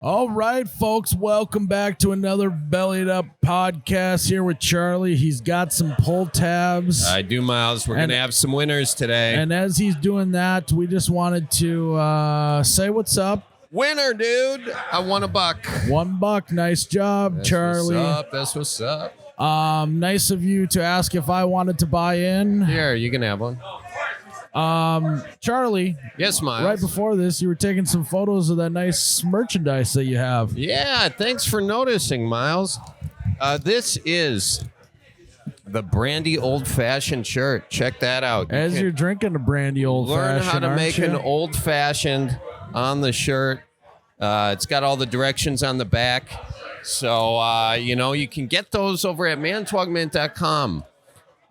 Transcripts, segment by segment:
All right, folks, welcome back to another Bellied Up podcast here with Charlie. He's got some pull tabs. I do, Miles. We're going to have some winners today. And as he's doing that, we just wanted to say what's up. Winner, dude. I won $1. $1. Nice job, That's Charlie. That's what's up. Nice of you to ask if I wanted to buy in. Here, you can have one. Charlie. Yes, Miles. Right before this, you were taking some photos of that nice merchandise that you have. Yeah, thanks for noticing, Miles. This is the Brandy Old Fashioned shirt. Check that out. You're drinking a Brandy Old Fashioned, learn how to make an Old Fashioned on the shirt. It's got all the directions on the back. So, you can get those over at mantwogmint.com.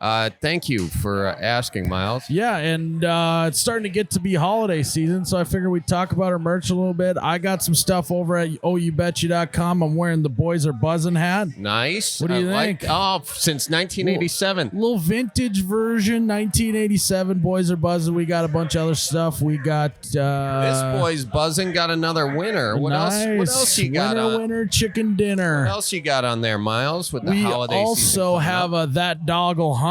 Thank you for asking, Miles. Yeah, and it's starting to get to be holiday season, so I figured we'd talk about our merch a little bit. I got some stuff over at oubetcha.com. I'm wearing the Boys Are Buzzin' hat. Nice. What do you think? Since 1987. Little vintage version, 1987, Boys Are Buzzin'. We got a bunch of other stuff. We got... this Boy's Buzzin' got another winner. What else you got Winner, chicken dinner. What else you got on there, Miles, with the holiday season? We also have a That Doggle Hunt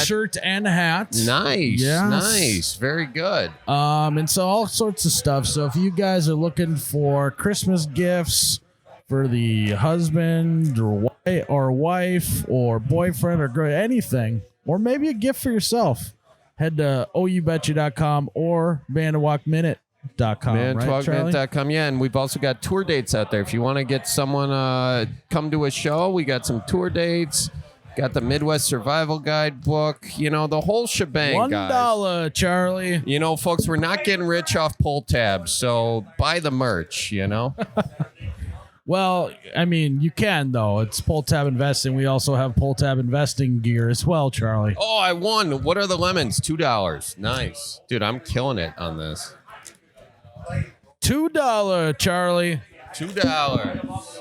shirt and hat. Nice. Yes. Nice. Very good. And so all sorts of stuff. So if you guys are looking for Christmas gifts for the husband or wife or boyfriend or girl, anything, or maybe a gift for yourself, head to oubetcha.com or bandwalkminute.com. Mantwogmint.com. Yeah, and we've also got tour dates out there. If you want to get someone come to a show, we got some tour dates. Got the Midwest Survival Guide book, the whole shebang, guys. $1, Charlie. Folks, we're not getting rich off pull tabs, so buy the merch, Well, I mean, you can, though. It's pull tab investing. We also have pull tab investing gear as well, Charlie. Oh, I won. What are the lemons? $2. Nice. Dude, I'm killing it on this. $2, Charlie. $2.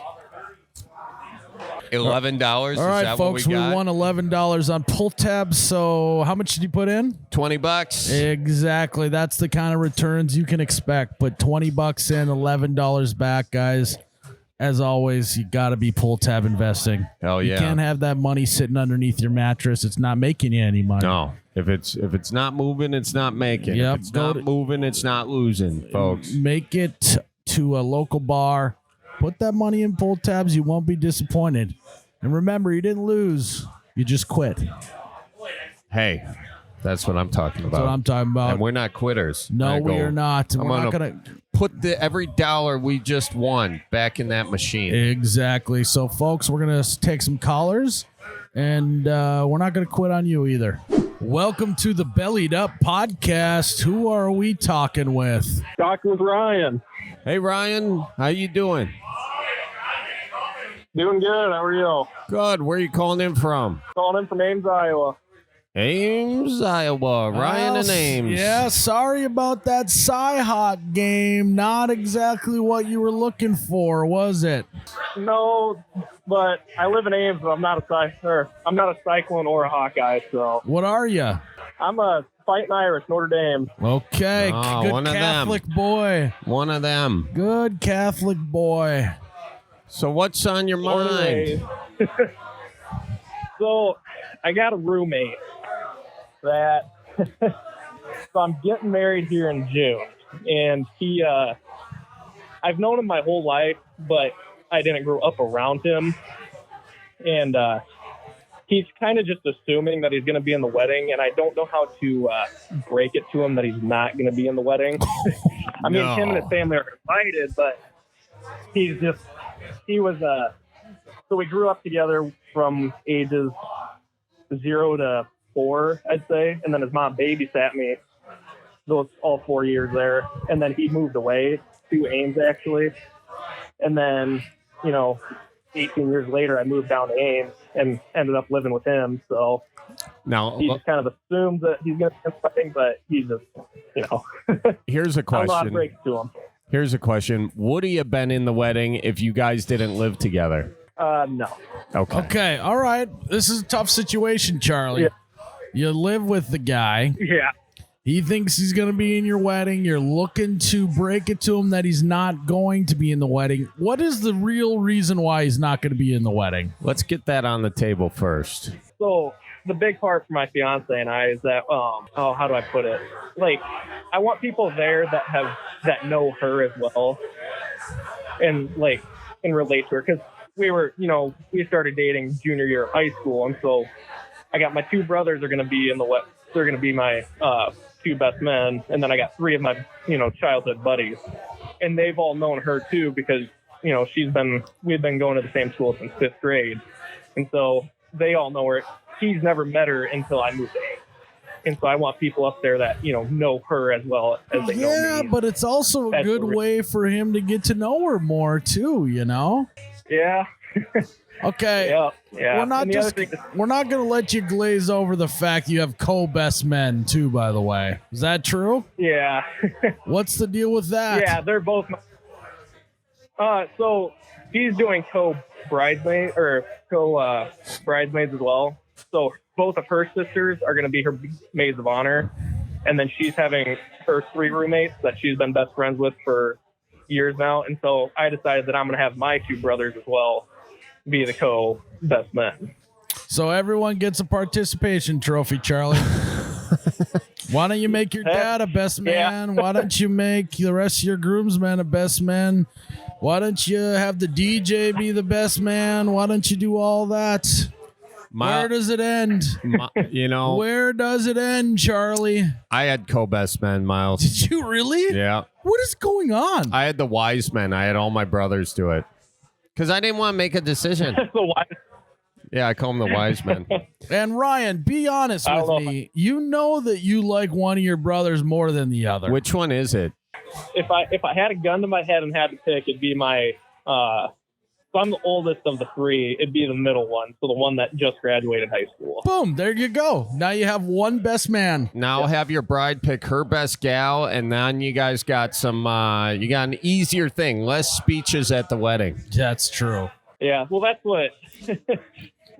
$11. All right, folks, we won $11 on pull tabs. So how much did you put in? $20. Exactly. That's the kind of returns you can expect. Put $20 in, $11 back, guys. As always, you got to be pull tab investing. Hell yeah. You can't have that money sitting underneath your mattress. It's not making you any money. No. If it's not moving, it's not making. Yep. If it's not moving, it's not losing, folks. Make it to a local bar. Put that money in pull tabs. You won't be disappointed. And remember, you didn't lose. You just quit. Hey, that's what I'm talking about. That's what I'm talking about. And we're not quitters. No, we are not. We're not going to put every dollar we just won back in that machine. Exactly. So, folks, we're going to take some callers, and we're not going to quit on you either. Welcome to the Bellied Up podcast. Who are we talking with? Talking with Ryan. Hey, Ryan. How you doing? Doing good. How are you? Good. Where are you calling in from? Calling in from Ames, Iowa. Ames, Iowa. Ryan and Ames. Yeah, sorry about that Cy-Hawk game. Not exactly what you were looking for, was it? No, but I live in Ames, but I'm not a Cyclone or a Hawkeye. So what are you? I'm a Fighting Irish, Notre Dame. Okay, good one Catholic boy. One of them. Good Catholic boy. So what's on your mind? So I got a roommate that so I'm getting married here in June, and he I've known him my whole life, but I didn't grow up around him, and he's kind of just assuming that he's going to be in the wedding, and I don't know how to break it to him that he's not going to be in the wedding. I mean, him and his family are invited, but so we grew up together from ages 0 to 4, I'd say. And then his mom babysat me those all 4 years there. And then he moved away to Ames, actually. And then, 18 years later, I moved down to Ames and ended up living with him. So now he just kind of assumes that he's going to do something, but he's just, Here's a question. I don't know how to break it to him. Here's a question. Would he have been in the wedding if you guys didn't live together? No. Okay. All right. This is a tough situation, Charlie. Yeah. You live with the guy. Yeah. He thinks he's going to be in your wedding. You're looking to break it to him that he's not going to be in the wedding. What is the real reason why he's not going to be in the wedding? Let's get that on the table first. So the big part for my fiance and I is that, how do I put it? Like, I want people there that know her as well and like can relate to her. Because we started dating junior year of high school. And so I got my two brothers are going to be they're going to be my two best men. And then I got three of my, childhood buddies. And they've all known her too because, we've been going to the same school since 5th grade. And so they all know her. He's never met her until I moved in. And so I want people up there that, know her as well as they know me. Yeah, but it's also a good way for him to get to know her more too, Yeah. Okay. Yeah. We're not going to let you glaze over the fact you have co-best men too, by the way. Is that true? Yeah. What's the deal with that? Yeah, they're both. So he's doing co-bridesmaids as well. So both of her sisters are going to be her maids of honor. And then she's having her 3 roommates that she's been best friends with for years now. And so I decided that I'm going to have my 2 brothers as well be the co-best men. So everyone gets a participation trophy, Charlie. Why don't you make your dad a best man? Yeah. Why don't you make the rest of your groomsmen a best man? Why don't you have the DJ be the best man? Why don't you do all that? Where does it end? Where does it end, Charlie? I had co-best men, Miles. Did you really? Yeah. What is going on? I had the wise men. I had all my brothers do it. Because I didn't want to make a decision. Yeah, I call them the wise men. And Ryan, be honest with me. You know that you like one of your brothers more than the other. Which one is it? If I had a gun to my head and had to pick, it'd be my so I'm the oldest of the 3. It'd be the middle one. So the one that just graduated high school. Boom. There you go. Now you have one best man. Now have your bride pick her best gal. And then you guys got you got an easier thing. Less speeches at the wedding. That's true. Yeah. Well, that's what.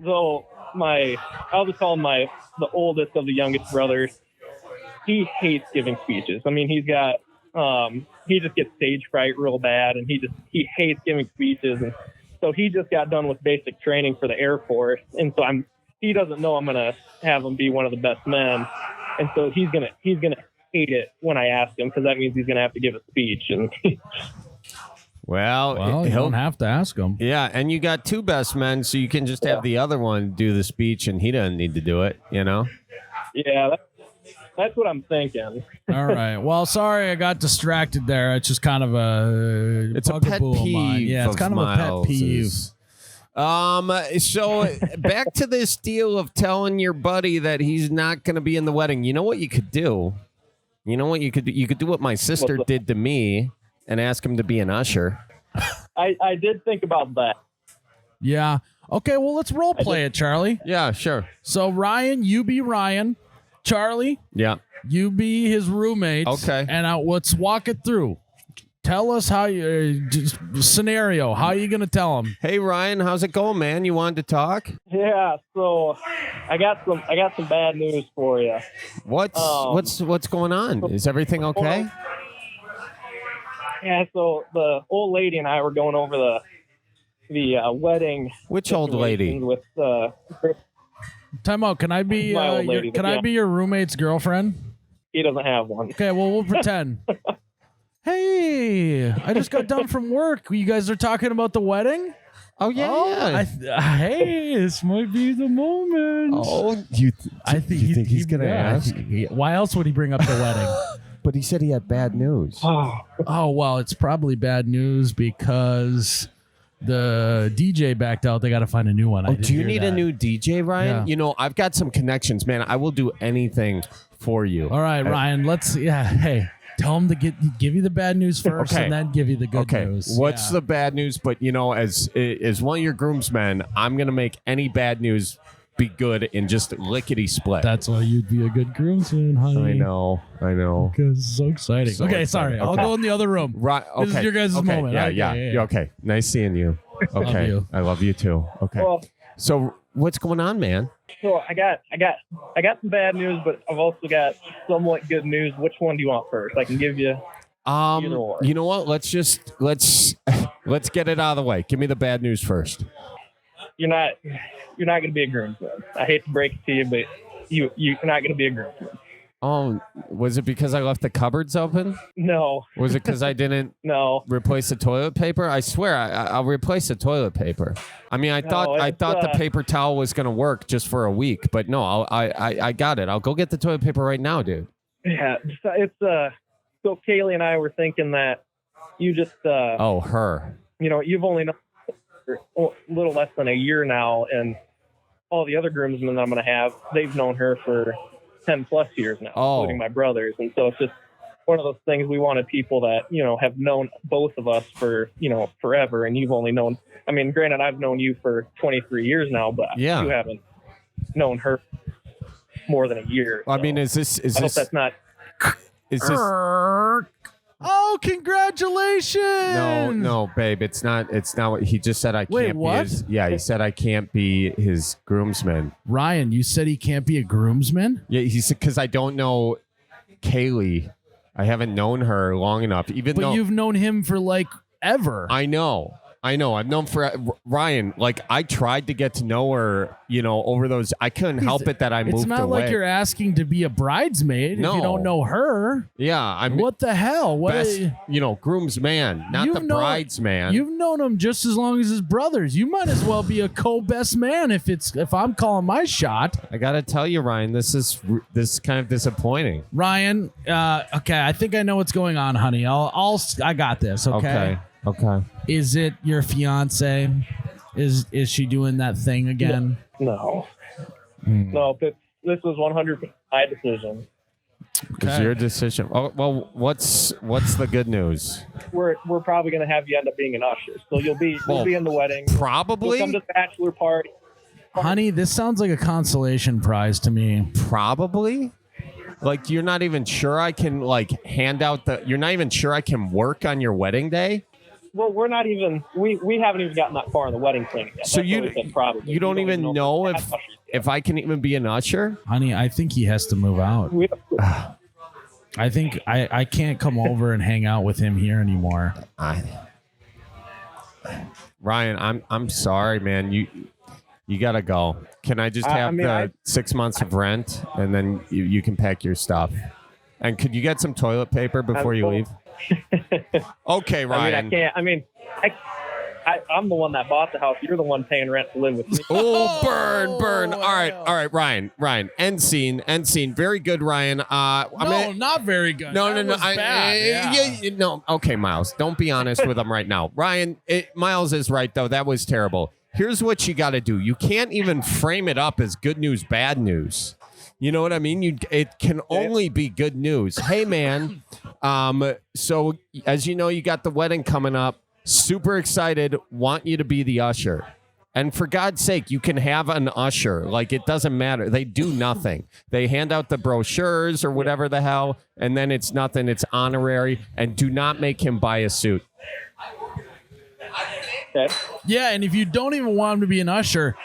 So I'll just call him the oldest of the youngest brothers. He hates giving speeches. I mean, he's got, he just gets stage fright real bad and he hates giving speeches. And so he just got done with basic training for the Air Force. And so he doesn't know I'm going to have him be one of the best men. And so he's going to hate it when I ask him, because that means he's going to have to give a speech. And Well, you don't have to ask him. Yeah, and you got 2 best men, so you can just have the other one do the speech, and he doesn't need to do it, Yeah, that's what I'm thinking. All right. Well, sorry I got distracted there. It's just kind of it's a pet peeve. Yeah, it's kind of a pet peeve. So back to this deal of telling your buddy that he's not going to be in the wedding. You know what you could do? You could do what my sister did to me and ask him to be an usher. I did think about that. Yeah. Okay, well, let's role play it, Charlie. Yeah, sure. So, Ryan, you be Ryan. Charlie, yeah, you be his roommate. Okay. And let's walk it through. Tell us how scenario. How are you going to tell him? Hey, Ryan, how's it going, man? You wanted to talk? Yeah, so I got some bad news for you. What's going on? Is everything okay? Yeah, so the old lady and I were going over the wedding. Which old lady? With Time out. Can I be I be your roommate's girlfriend? He doesn't have one. Okay, well, we'll pretend. Hey, I just got done from work. You guys are talking about the wedding? Oh, yeah. Hey, this might be the moment. Oh, you think he's going to ask? Why else would he bring up the wedding? But he said he had bad news. Oh, well, it's probably bad news because the DJ backed out. They got to find a new one. Oh, do you need a new DJ, Ryan? Yeah. I've got some connections, man. I will do anything for you. All right, Ryan, hey, tell him to give you the bad news first and then give you the good news. What's the bad news? But, as one of your groomsmen, I'm going to make any bad news be good and just lickety split. That's why you'd be a good groomsman, honey. I know. Because it's so exciting. Okay, sorry. I'll go in the other room. Right. Okay. This is your guys' moment. Yeah. Okay. Nice seeing you. Okay. Love you. I love you too. Okay. Well, so what's going on, man? So I got some bad news, but I've also got somewhat good news. Which one do you want first? I can give you either or. You know what? Let's get it out of the way. Give me the bad news first. You're not going to be a groomsman. I hate to break it to you, but you're not going to be a groomsman. Oh, was it because I left the cupboards open? No. Was it because I didn't replace the toilet paper? I swear, I'll replace the toilet paper. I mean, I thought the paper towel was going to work just for a week, but no, I got it. I'll go get the toilet paper right now, dude. Yeah, it's so Kaylee and I were thinking that you just her. You've only known her a little less than a year now, and all the other groomsmen that I'm going to have, they've known her for 10 plus years now, including my brothers. And so it's just one of those things. We wanted people that, have known both of us for, forever. And you've only known, I mean, granted, I've known you for 23 years now, but you haven't known her more than a year. I mean, is this, hope that's not, is this, oh, congratulations. No, babe, it's not what he just said. Wait, what? He said I can't be his groomsman. Ryan, you said he can't be a groomsman? Yeah, he said, because I don't know Kaylee. I haven't known her long enough, but you've known him for like ever. I know. I've known for Ryan. Like, I tried to get to know her, over those. I couldn't help it that I moved away. It's not like you're asking to be a bridesmaid if you don't know her. Yeah, what the hell? Best, groomsman, not the bridesman. You've known him just as long as his brothers. You might as well be a co-best man if I'm calling my shot. I gotta tell you, Ryan, this is kind of disappointing. Ryan, okay, I think I know what's going on, honey. I got this. Okay. Is it your fiance? Is she doing that thing again? No. No, this was 100% my decision. It's your decision. Oh, well, what's the good news? We're probably going to have you end up being an usher. So you'll be in the wedding. Probably. You'll come to the bachelor party. Honey, this sounds like a consolation prize to me. Probably. Like, you're not even sure I can you're not even sure I can work on your wedding day? Well, we're not even. We haven't even gotten that far in the wedding planning yet. So you don't even know if I can even be an usher, honey. I think he has to move out. I think I can't come over and hang out with him here anymore. Ryan, I'm sorry, man. You gotta go. Can I just have 6 months of rent and then you can pack your stuff? And could you get some toilet paper before you leave? Okay, Ryan. I'm the one that bought the house. You're the one paying rent to live with me. Oh, burn. All right, Ryan. End scene. Very good, Ryan. Not very good. No. Bad. No. Okay, Miles. Don't be honest with him right now. Ryan, Miles is right, though. That was terrible. Here's what you got to do. You can't even frame it up as good news, bad news. You know what I mean? It can only be good news. Hey, man. So as you know, you got the wedding coming up. Super excited. Want you to be the usher. And for God's sake, you can have an usher. Like, it doesn't matter. They do nothing. They hand out the brochures or whatever the hell, and then it's nothing. It's honorary. And do not make him buy a suit. Okay. Yeah, and if you don't even want him to be an usher,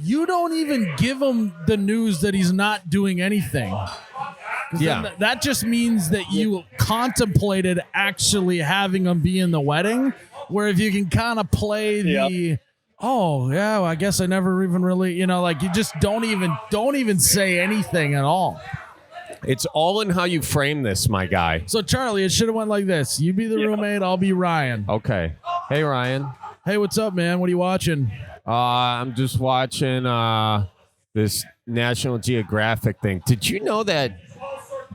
you don't even give him the news that he's not doing anything. Yeah. That just means that you contemplated actually having him be in the wedding, where if you can kind of play well, I guess I never even really, you just don't even say anything at all. It's all in how you frame this, my guy. So, Charlie, it should have went like this. You be the roommate, I'll be Ryan. Okay. Hey, Ryan. Hey, what's up, man? What are you watching? I'm just watching this National Geographic thing. Did you know that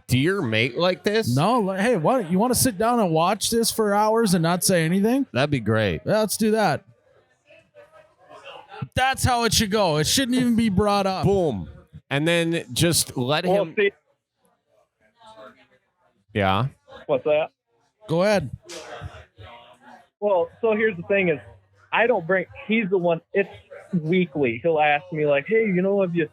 deer mate like this? No. Hey, what? You want to sit down and watch this for hours and not say anything? That'd be great. Yeah, let's do that. That's how it should go. It shouldn't even be brought up. Boom. And then just let him... See. Yeah? What's that? Go ahead. Well, so here's the thing is, he's the one, it's weekly. He'll ask me like, hey, have you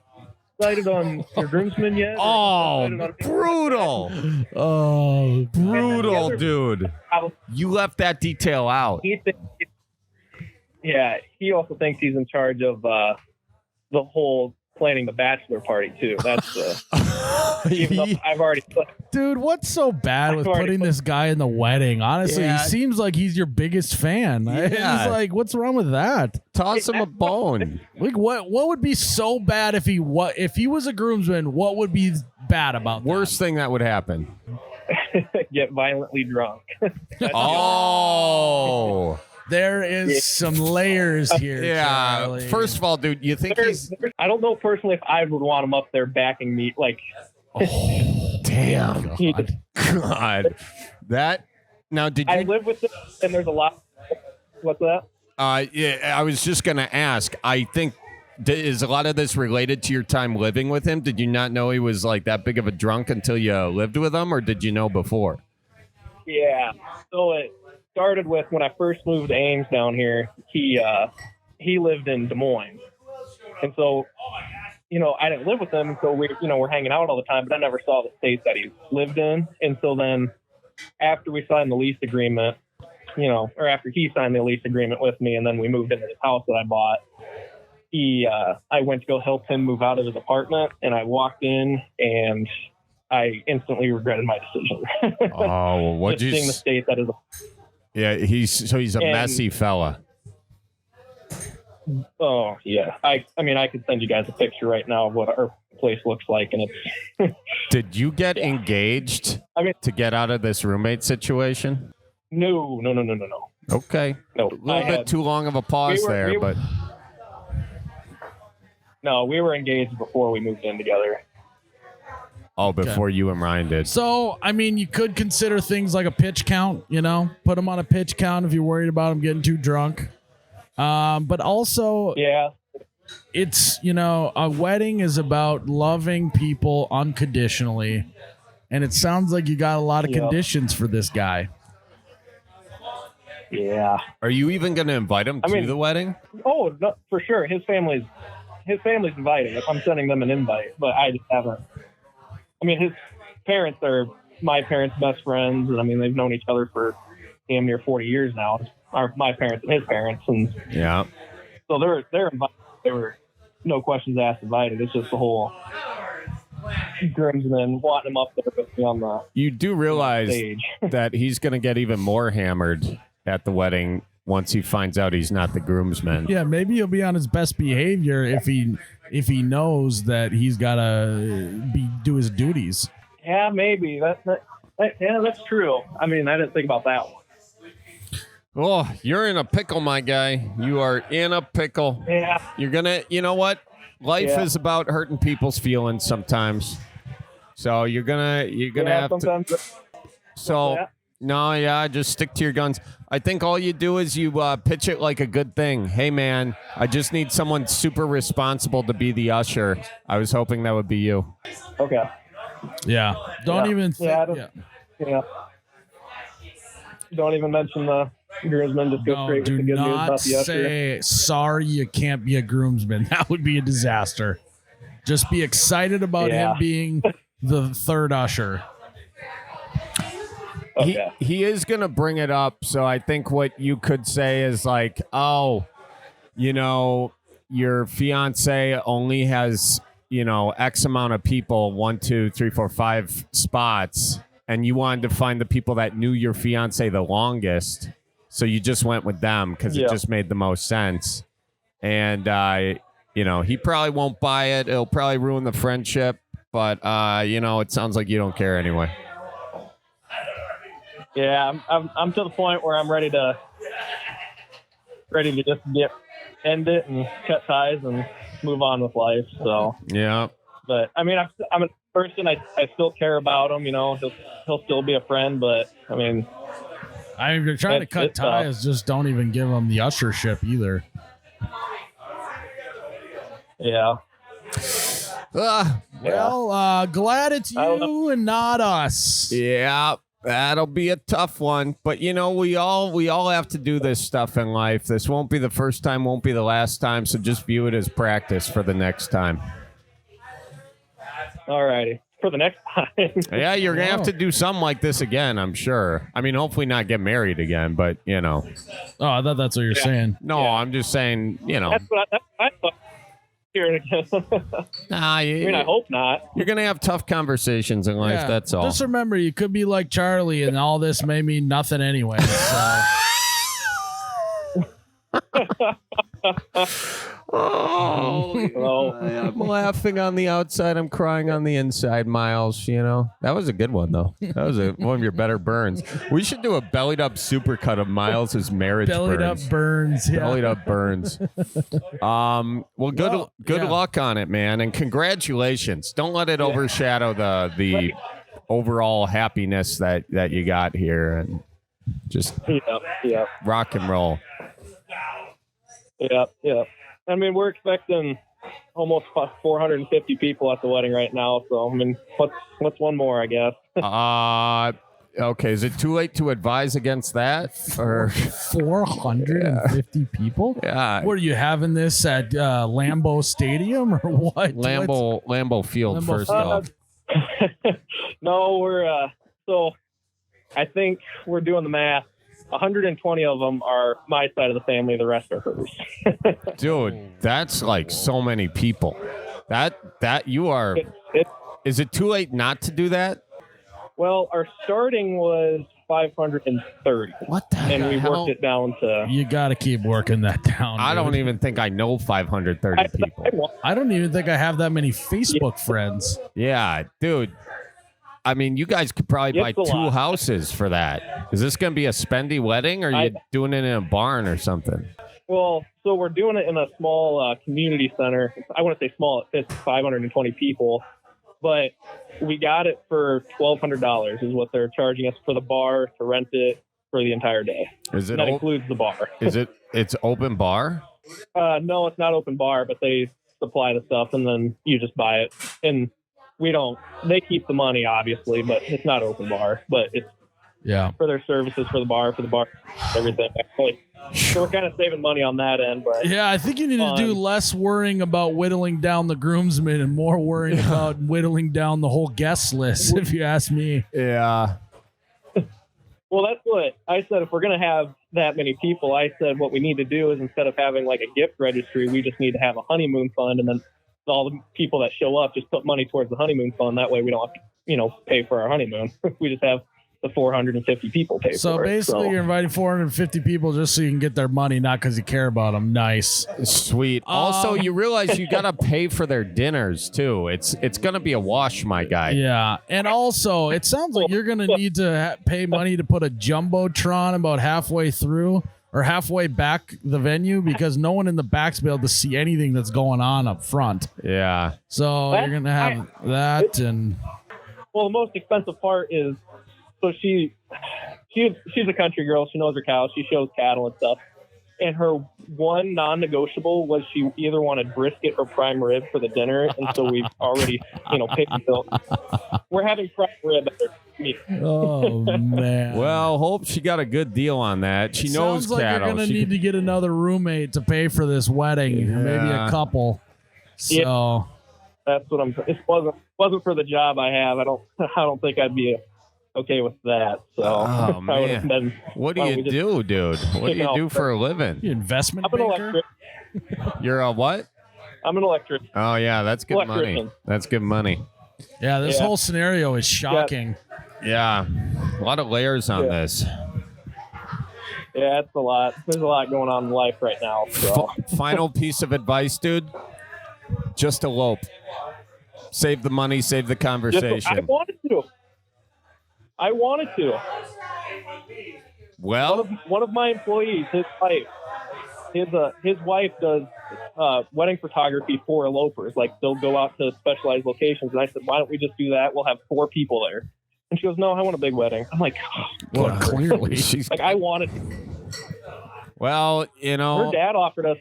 decided on your groomsmen yet? Oh, brutal. Oh, brutal, dude. You left that detail out. He also thinks he's in charge of the whole planning the bachelor party too. That's even though I've already. Dude, what's so bad with putting this guy in the wedding? Honestly, Yeah. he seems like he's your biggest fan. Yeah. It's like, what's wrong with that? Toss him a bone. Like, what would be so bad if he was a groomsman? What would be bad about Worst thing that would happen. Get violently drunk. Oh. There is some layers here. Yeah. Charlie. First of all, dude, you think he's... I don't know personally if I would want him up there backing me. Like, Damn. he- God. That... Now, did I you... live with him, and there's a lot. What's that? Yeah, I was just going to ask. I think... Is a lot of this related to your time living with him? Did you not know he was like that big of a drunk until you lived with him, or did you know before? Yeah. So it started with when I first moved to Ames down here. He lived in Des Moines, and so I didn't live with him, so we're hanging out all the time. But I never saw the state that he lived in, and so then after we signed the lease agreement, or after he signed the lease agreement with me, and then we moved into this house that I bought. I went to go help him move out of his apartment, and I walked in, and I instantly regretted my decision. Oh, what Just seeing the state that is. Yeah, he's a messy fella. Oh yeah, I mean I could send you guys a picture right now of what our place looks like, and it's. Did you get engaged to get out of this roommate situation? No. Okay, No, a little bit too long of a pause but. No, we were engaged before we moved in together. Oh, before you and Ryan did. So, I mean, you could consider things like a pitch count, put him on a pitch count if you're worried about him getting too drunk. But also, yeah, it's, a wedding is about loving people unconditionally. And it sounds like you got a lot of conditions for this guy. Yeah. Are you even going to invite him to the wedding? Oh, no, for sure. His family's invited. I'm sending them an invite, but I just haven't. I mean, his parents are my parents' best friends, and they've known each other for damn near 40 years now. My parents and his parents, and yeah. So they're invited. They were no questions asked invited. It's just the whole groomsmen wanting him up there with me on the. You do realize stage. that he's going to get even more hammered at the wedding once he finds out he's not the groomsman. Yeah, maybe he'll be on his best behavior if he knows that he's got to do his duties. Yeah, maybe that's true. I didn't think about that one. Oh, you're in a pickle, my guy. You are in a pickle. Yeah. You're gonna. You know what? Life is about hurting people's feelings sometimes. So you're gonna have sometimes to. So. No, yeah, just stick to your guns. I think all you do is you pitch it like a good thing. Hey, man, I just need someone super responsible to be the usher. I was hoping that would be you. Okay. Yeah. Don't even think. Yeah. Don't even mention the groomsmen. Just go straight with the good news about the usher. Say, sorry, you can't be a groomsman. That would be a disaster. Just be excited about him being the third usher. Okay. He is going to bring it up, so I think what you could say is like, oh, your fiance only has, X amount of people, 1, 2, 3, 4, 5 spots, and you wanted to find the people that knew your fiance the longest, so you just went with them because it just made the most sense. And, he probably won't buy it. It'll probably ruin the friendship, but, it sounds like you don't care anyway. Yeah, I'm to the point where I'm ready to just end it and cut ties and move on with life. So yeah, but I'm a person. I still care about him. He'll still be a friend. But if you're trying to cut ties, just don't even give him the ushership either. Yeah. Well, glad it's you and not us. Yeah. That'll be a tough one, but we all have to do this stuff in life. This won't be the first time, won't be the last time, so just view it as practice for the next time. All righty. For the next time. Yeah, you're going to have to do something like this again, I'm sure. Hopefully not get married again, but, Oh, I thought that's what you're saying. No, I'm just saying, That's what I thought. Here again. Nah, I mean, I hope not. you're gonna have tough conversations in life. Yeah. That's all. Just remember, you could be like Charlie, and all this may mean nothing anyway. So. Oh, I'm laughing on the outside. I'm crying on the inside, Miles. You know, that was a good one, though. That was one of your better burns. We should do a bellied up supercut of Miles's marriage Bellied burns. up burns. Yeah. Bellied up burns. Well, good luck on it, man, and congratulations. Don't let it overshadow the overall happiness that you got here, and just rock and roll. Yeah. I mean, we're expecting almost 450 people at the wedding right now. So, I mean, what's one more, I guess? Okay. Is it too late to advise against that? Or 450 people? Yeah. What are you having this at Lambeau Stadium or what? Lambeau Field, first off. No, we're so I think we're doing the math. 120 of them are my side of the family. The rest are hers. Dude, that's like so many people. That you are. Is it too late not to do that? Well, our starting was 530. What the hell? And we worked it down to. You got to keep working that down. I don't even think I know 530 people. I don't even think I have that many Facebook friends. Yeah, dude. I mean, you guys could probably buy 2 houses for that. Is this going to be a spendy wedding, or are you doing it in a barn or something? Well, so we're doing it in a small community center. I want to say small. It fits 520 people, but we got it for $1,200 is what they're charging us for the bar to rent it for the entire day. Is it? That includes the bar. Is it? It's open bar? No, it's not open bar, but they supply the stuff and then you just buy it. And they keep the money obviously, but it's not open bar, but it's for their services for the bar, everything. So we're kind of saving money on that end, but yeah, I think you need to do less worrying about whittling down the groomsmen and more worrying about whittling down the whole guest list, if you ask me. Yeah. Well, that's what I said. If we're going to have that many people, I said what we need to do is instead of having like a gift registry, we just need to have a honeymoon fund, and then all the people that show up just put money towards the honeymoon fund. That way we don't have to, pay for our honeymoon. We just have the 450 people pay for it. So basically you're inviting 450 people just so you can get their money, not because you care about them. Nice. Sweet. Also, you realize you got to pay for their dinners too. It's going to be a wash, my guy. Yeah. And also it sounds like you're going to need to pay money to put a Jumbotron about halfway through or halfway back the venue, because no one in the back's be able to see anything that's going on up front. Yeah. So you're going to have that. And well, the most expensive part is, so she's a country girl. She knows her cows. She shows cattle and stuff. And her one non-negotiable was she either wanted brisket or prime rib for the dinner. And so we've already, paid the bill. We're having prime rib at her meeting. Oh, man. Well, hope she got a good deal on that. She knows sounds like cattle. You're going to need to get another roommate to pay for this wedding. Maybe a couple. So that's what it wasn't for the job I have. I don't think I'd be okay with that. So oh, man. What do you do, dude? What do you do for a living? You investment I'm an banker? electrician. You're a what? I'm an electrician. Oh, yeah, that's good money. That's good money. Yeah, this whole scenario is shocking. Yeah, a lot of layers on this. Yeah, it's a lot. There's a lot going on in life right now. So. Final piece of advice, dude. Just elope. Save the money, save the conversation. I wanted to. Well, one of my employees, his wife does wedding photography for elopers. Like they'll go out to specialized locations, and I said, "Why don't we just do that? We'll have 4 people there." And she goes, "No, I want a big wedding." I'm like, well, clearly, I wanted. Well, her dad offered us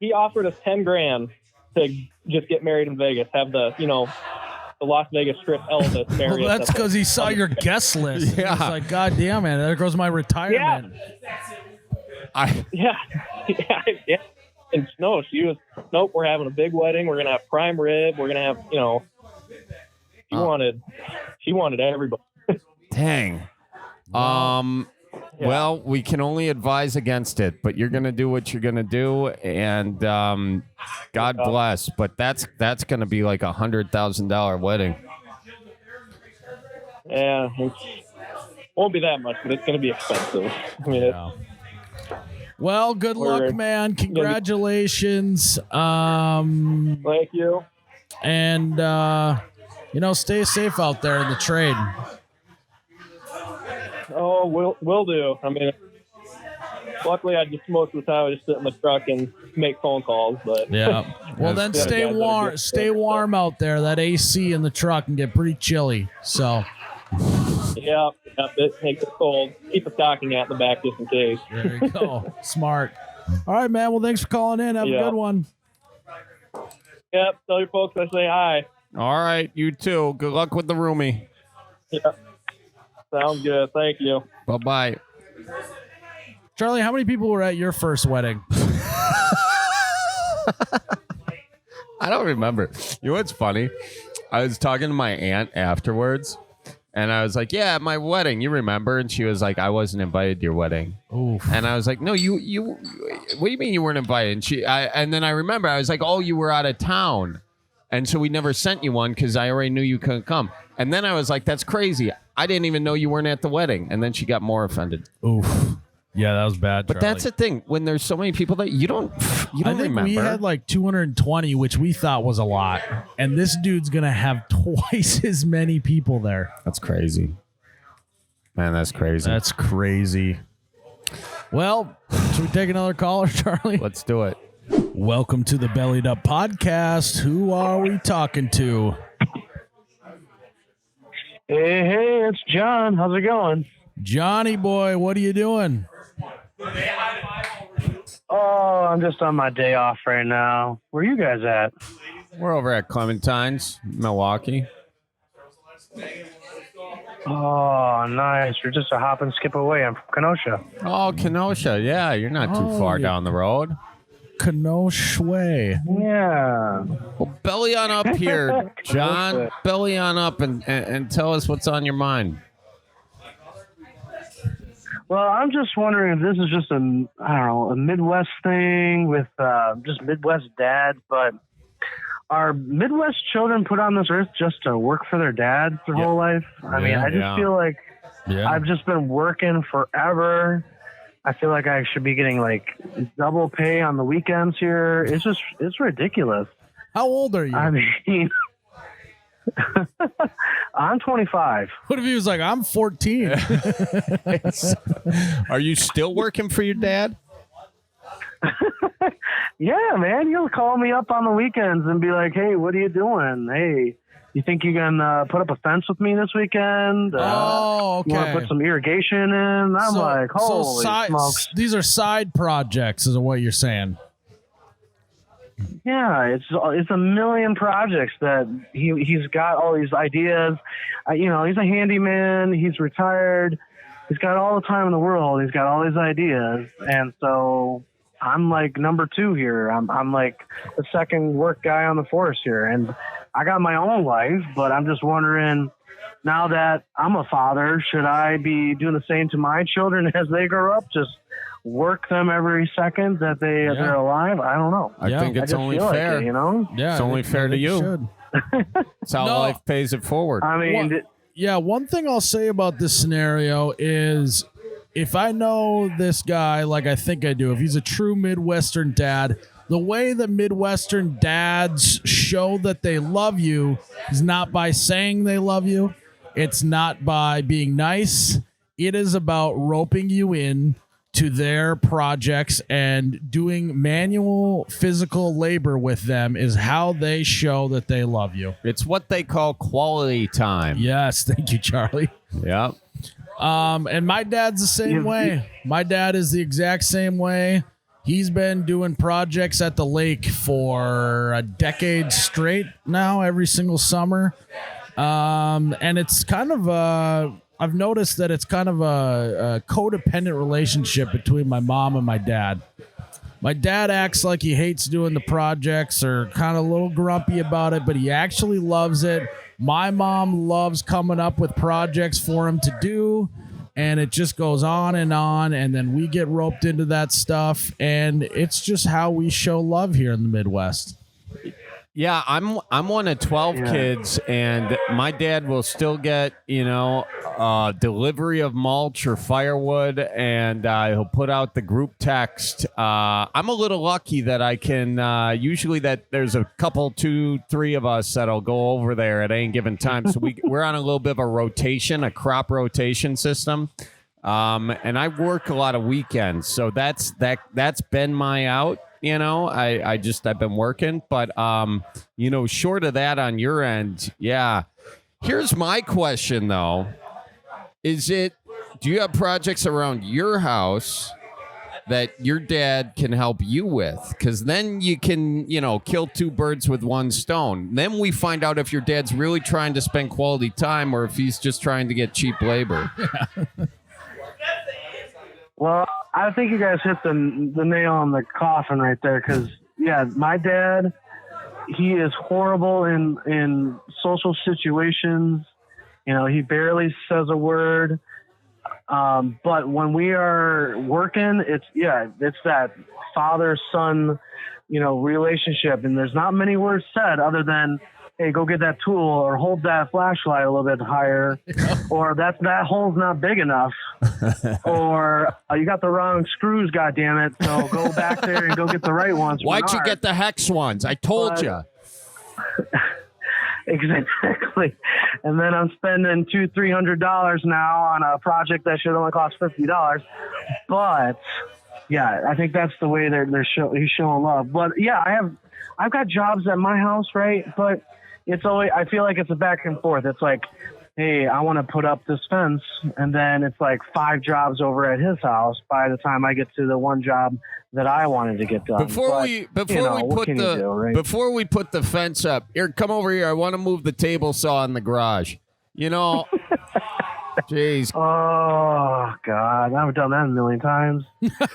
$10,000 to just get married in Vegas. Have the Las Vegas Strip Elvis Marriott. Well, that's because he saw your guest list. Yeah. He's like, God damn it, there goes my retirement. Yeah. Yeah. And no, she was, nope, we're having a big wedding. We're going to have prime rib. We're going to have, she wanted everybody. Dang. Well, we can only advise against it, but you're going to do what you're going to do, and God bless. But that's going to be like $100,000 wedding. Yeah, it won't be that much, but it's going to be expensive. I mean, Well, good luck, man. Congratulations. Thank you. And stay safe out there in the trade. Oh, will do. I mean, luckily, most of the time I just sit in the truck and make phone calls. But yeah, well then stay warm. Stay warm out there. That AC in the truck can get pretty chilly. So. Yeah, it makes it cold. Keep a stocking out in the back just in case. There you go. Smart. All right, man. Well, thanks for calling in. Have a good one. Yep. Tell your folks I say hi. All right, you too. Good luck with the roomie. Yep. Sounds good. Thank you. Bye-bye. Charlie, how many people were at your first wedding? I don't remember. You know what's funny? I was talking to my aunt afterwards, and I was like, yeah, at my wedding, you remember? And she was like, I wasn't invited to your wedding. Oof. And I was like, no, you what do you mean you weren't invited? And then I remember, I was like, oh, you were out of town. And so we never sent you one because I already knew you couldn't come. And then I was like, that's crazy. I didn't even know you weren't at the wedding. And then she got more offended. Oof. Yeah, that was bad. But that's the thing. When there's so many people that you don't I think remember. We had like 220, which we thought was a lot. And this dude's going to have twice as many people there. That's crazy. Man, that's crazy. That's crazy. Well, should we take another caller, Charlie? Let's do it. Welcome to the Bellied Up Podcast. Who are we talking to? Hey, it's John. How's it going? Johnny boy, what are you doing? Oh, I'm just on my day off right now. Where you guys at? We're over at Clementine's, Milwaukee. Oh, nice. You're just a hop and skip away. I'm from Kenosha. Oh, Kenosha. Yeah, you're not too far down the road. Kenosha. Yeah. Well, belly on up here, John. Belly on up and tell us what's on your mind. Well, I'm just wondering if this is just a Midwest thing with just Midwest dads, but are Midwest children put on this earth just to work for their dads their whole life? I mean, I just feel like I've just been working forever. I feel like I should be getting like double pay on the weekends here. It's ridiculous. How old are you? I mean, I'm 25. What if he was like, I'm 14? Are you still working for your dad? Yeah, man. He'll call me up on the weekends and be like, hey, what are you doing? Hey, you think you can put up a fence with me this weekend? Oh, okay. You want to put some irrigation in? I'm like, holy smokes. These are side projects, is what you're saying. Yeah, it's a million projects that he's got all these ideas. He's a handyman. He's retired. He's got all the time in the world. He's got all these ideas, and so I'm like number two here. I'm like the second work guy on the force here, and I got my own life. But I'm just wondering, now that I'm a father, should I be doing the same to my children as they grow up? Just work them every second that they're alive? I don't know. I think it's only fair. Yeah, it's only fair to you. It's how life pays it forward. I mean, one thing I'll say about this scenario is if I know this guy like I think I do, if he's a true Midwestern dad, the way that Midwestern dads show that they love you is not by saying they love you. It's not by being nice. It is about roping you in to their projects and doing manual physical labor with them is how they show that they love you. It's what they call quality time. Yes, thank you, Charlie. Yeah. And my dad's the same way. My dad is the exact same way. He's been doing projects at the lake for a decade straight now, every single summer. And it's kind of I've noticed that it's kind of a codependent relationship between my mom and my dad. My dad acts like he hates doing the projects or kind of a little grumpy about it, but he actually loves it. My mom loves coming up with projects for him to do. and it just goes on, and then we get roped into that stuff, and it's just how we show love here in the Midwest. Yeah, I'm one of 12 kids, and my dad will still get, delivery of mulch or firewood, and he'll put out the group text. I'm a little lucky that I can, usually that there's a couple, 2, 3 of us that'll go over there at any given time. So we're on a little bit of a rotation, a crop rotation system. And I work a lot of weekends, so that's been my out. I've been working, but, short of that on your end, yeah. Here's my question, though. Do you have projects around your house that your dad can help you with? Because then you can, kill 2 birds with 1 stone. Then we find out if your dad's really trying to spend quality time or if he's just trying to get cheap labor. Well, I think you guys hit the nail on the coffin right there, because, my dad, he is horrible in social situations. He barely says a word. But when we are working, it's that father-son, relationship. And there's not many words said other than, hey, go get that tool, or hold that flashlight a little bit higher, or that hole's not big enough, or you got the wrong screws, goddammit, so go back there and go get the right ones. Why'd you get the hex ones? I told you. Exactly. And then I'm spending $200-$300 now on a project that should only cost $50. But I think that's the way he's showing love. But I've got jobs at my house, right? But it's always, I feel like it's a back and forth. It's like, hey, I want to put up this fence, and then it's like 5 jobs over at his house by the time I get to the one job that I wanted to get done. Before we put the fence up, here, come over here. I want to move the table saw in the garage. Jeez. Oh God, I've done that a million times.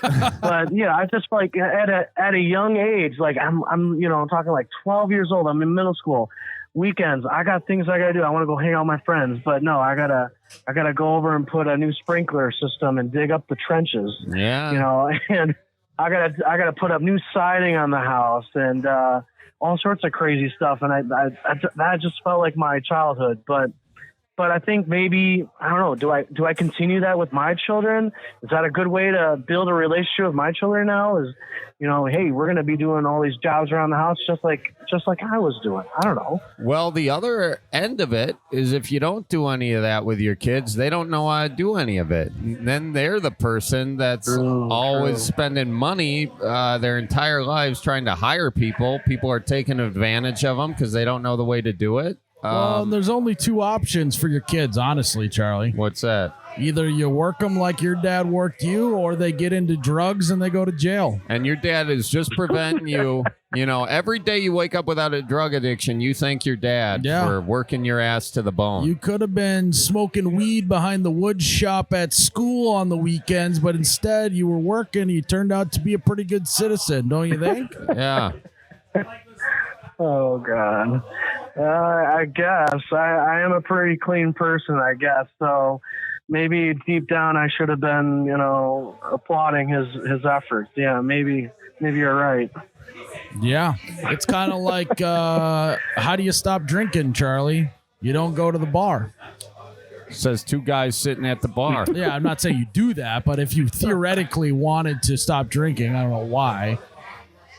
But I just like at a young age, like I'm talking like 12 years old. I'm in middle school. Weekends, I got things I gotta do. I want to go hang out with my friends, but no, I gotta go over and put a new sprinkler system and dig up the trenches. Yeah. And I gotta put up new siding on the house and all sorts of crazy stuff. And I that just felt like my childhood, but I think maybe, I don't know, do I continue that with my children? Is that a good way to build a relationship with my children now? Is, hey, we're going to be doing all these jobs around the house just like I was doing. I don't know. Well, the other end of it is if you don't do any of that with your kids, they don't know how to do any of it. And then they're the person that's always spending money their entire lives trying to hire people. People are taking advantage of them because they don't know the way to do it. Well, there's only 2 options for your kids, honestly, Charlie. What's that? Either you work them like your dad worked you, or they get into drugs and they go to jail. And your dad is just preventing you. Every day you wake up without a drug addiction, you thank your dad for working your ass to the bone. You could have been smoking weed behind the wood shop at school on the weekends, but instead you were working. You turned out to be a pretty good citizen, don't you think? Yeah. Oh, God. I guess. I am a pretty clean person, I guess. So maybe deep down I should have been, applauding his efforts. Yeah, maybe you're right. Yeah. It's kind of like, how do you stop drinking, Charlie? You don't go to the bar. Says 2 guys sitting at the bar. Yeah, I'm not saying you do that, but if you theoretically wanted to stop drinking, I don't know why,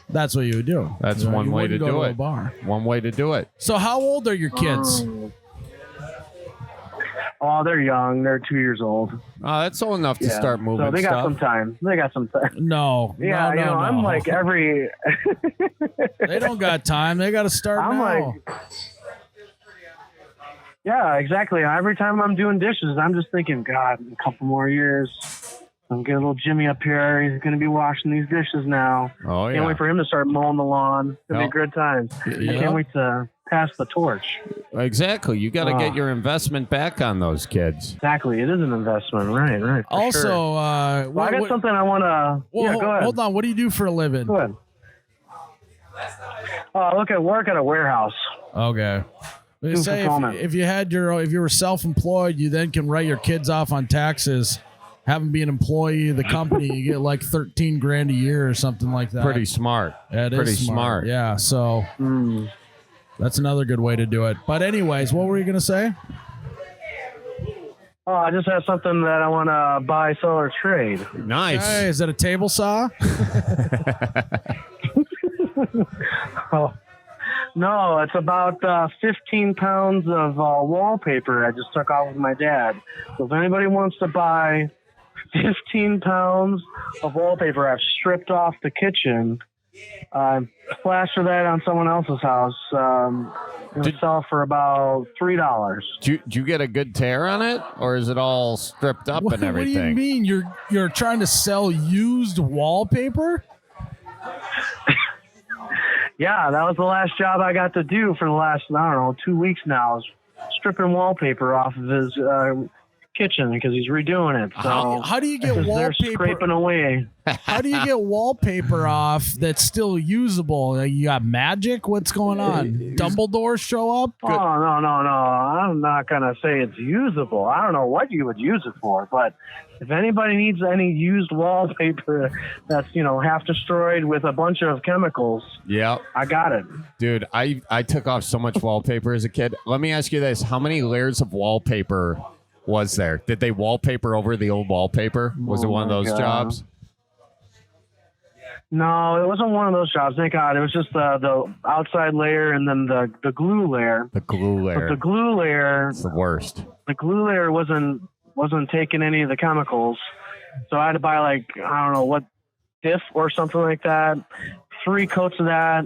that's what you would do. That's one way to do it. Bar. One way to do it. So how old are your kids? Oh, they're young. They're 2 years old. Oh, that's old enough to start moving. So they got some time. No. Yeah, no. I'm like every. They don't got time. They got to start now. Yeah, exactly. Every time I'm doing dishes, I'm just thinking, God, a couple more years. I'm getting a little Jimmy up here. He's going to be washing these dishes now. Oh, yeah. Can't wait for him to start mowing the lawn. It's going to be good times. Yeah. I can't wait to pass the torch. Exactly. You got to get your investment back on those kids. Exactly. It is an investment. Right. Also, sure. I got something I want to... Well, go ahead. Hold on. What do you do for a living? Go ahead. I work at a warehouse. Okay. They say if you were self-employed, you then can write your kids off on taxes. Having be an employee of the company, you get like 13 grand a year or something like that. Pretty smart. That is Pretty smart. Yeah, so that's another good way to do it. But anyways, what were you gonna say? Oh, I just have something that I want to buy, sell, or trade. Nice. Hey, is that a table saw? Oh, no, it's about 15 pounds of wallpaper I just took off with my dad. So if anybody wants to buy 15 pounds of wallpaper I've stripped off the kitchen, plaster that on someone else's house. It'll sell for about $3. Do you get a good tear on it, or is it all stripped up and everything? What do you mean? You're trying to sell used wallpaper? Yeah, that was the last job I got to do for the last, 2 weeks now. Is stripping wallpaper off of his kitchen because he's redoing it. So how do you get they're wallpaper? scraping away. How do you get wallpaper off that's still usable? You got magic? What's going on? Dumbledore show up? Oh, no. I'm not going to say it's usable. I don't know what you would use it for, but if anybody needs any used wallpaper that's, half destroyed with a bunch of chemicals, yeah, I got it. Dude, I took off so much wallpaper as a kid. Let me ask you this. How many layers of wallpaper was there? Did they wallpaper over the old wallpaper? Was it one of those jobs? No, it wasn't one of those jobs. Thank God. It was just the outside layer and then the glue layer. The glue layer. But the glue layer. It's the worst. The glue layer wasn't taking any of the chemicals. So I had to buy what diff or something like that. 3 coats of that.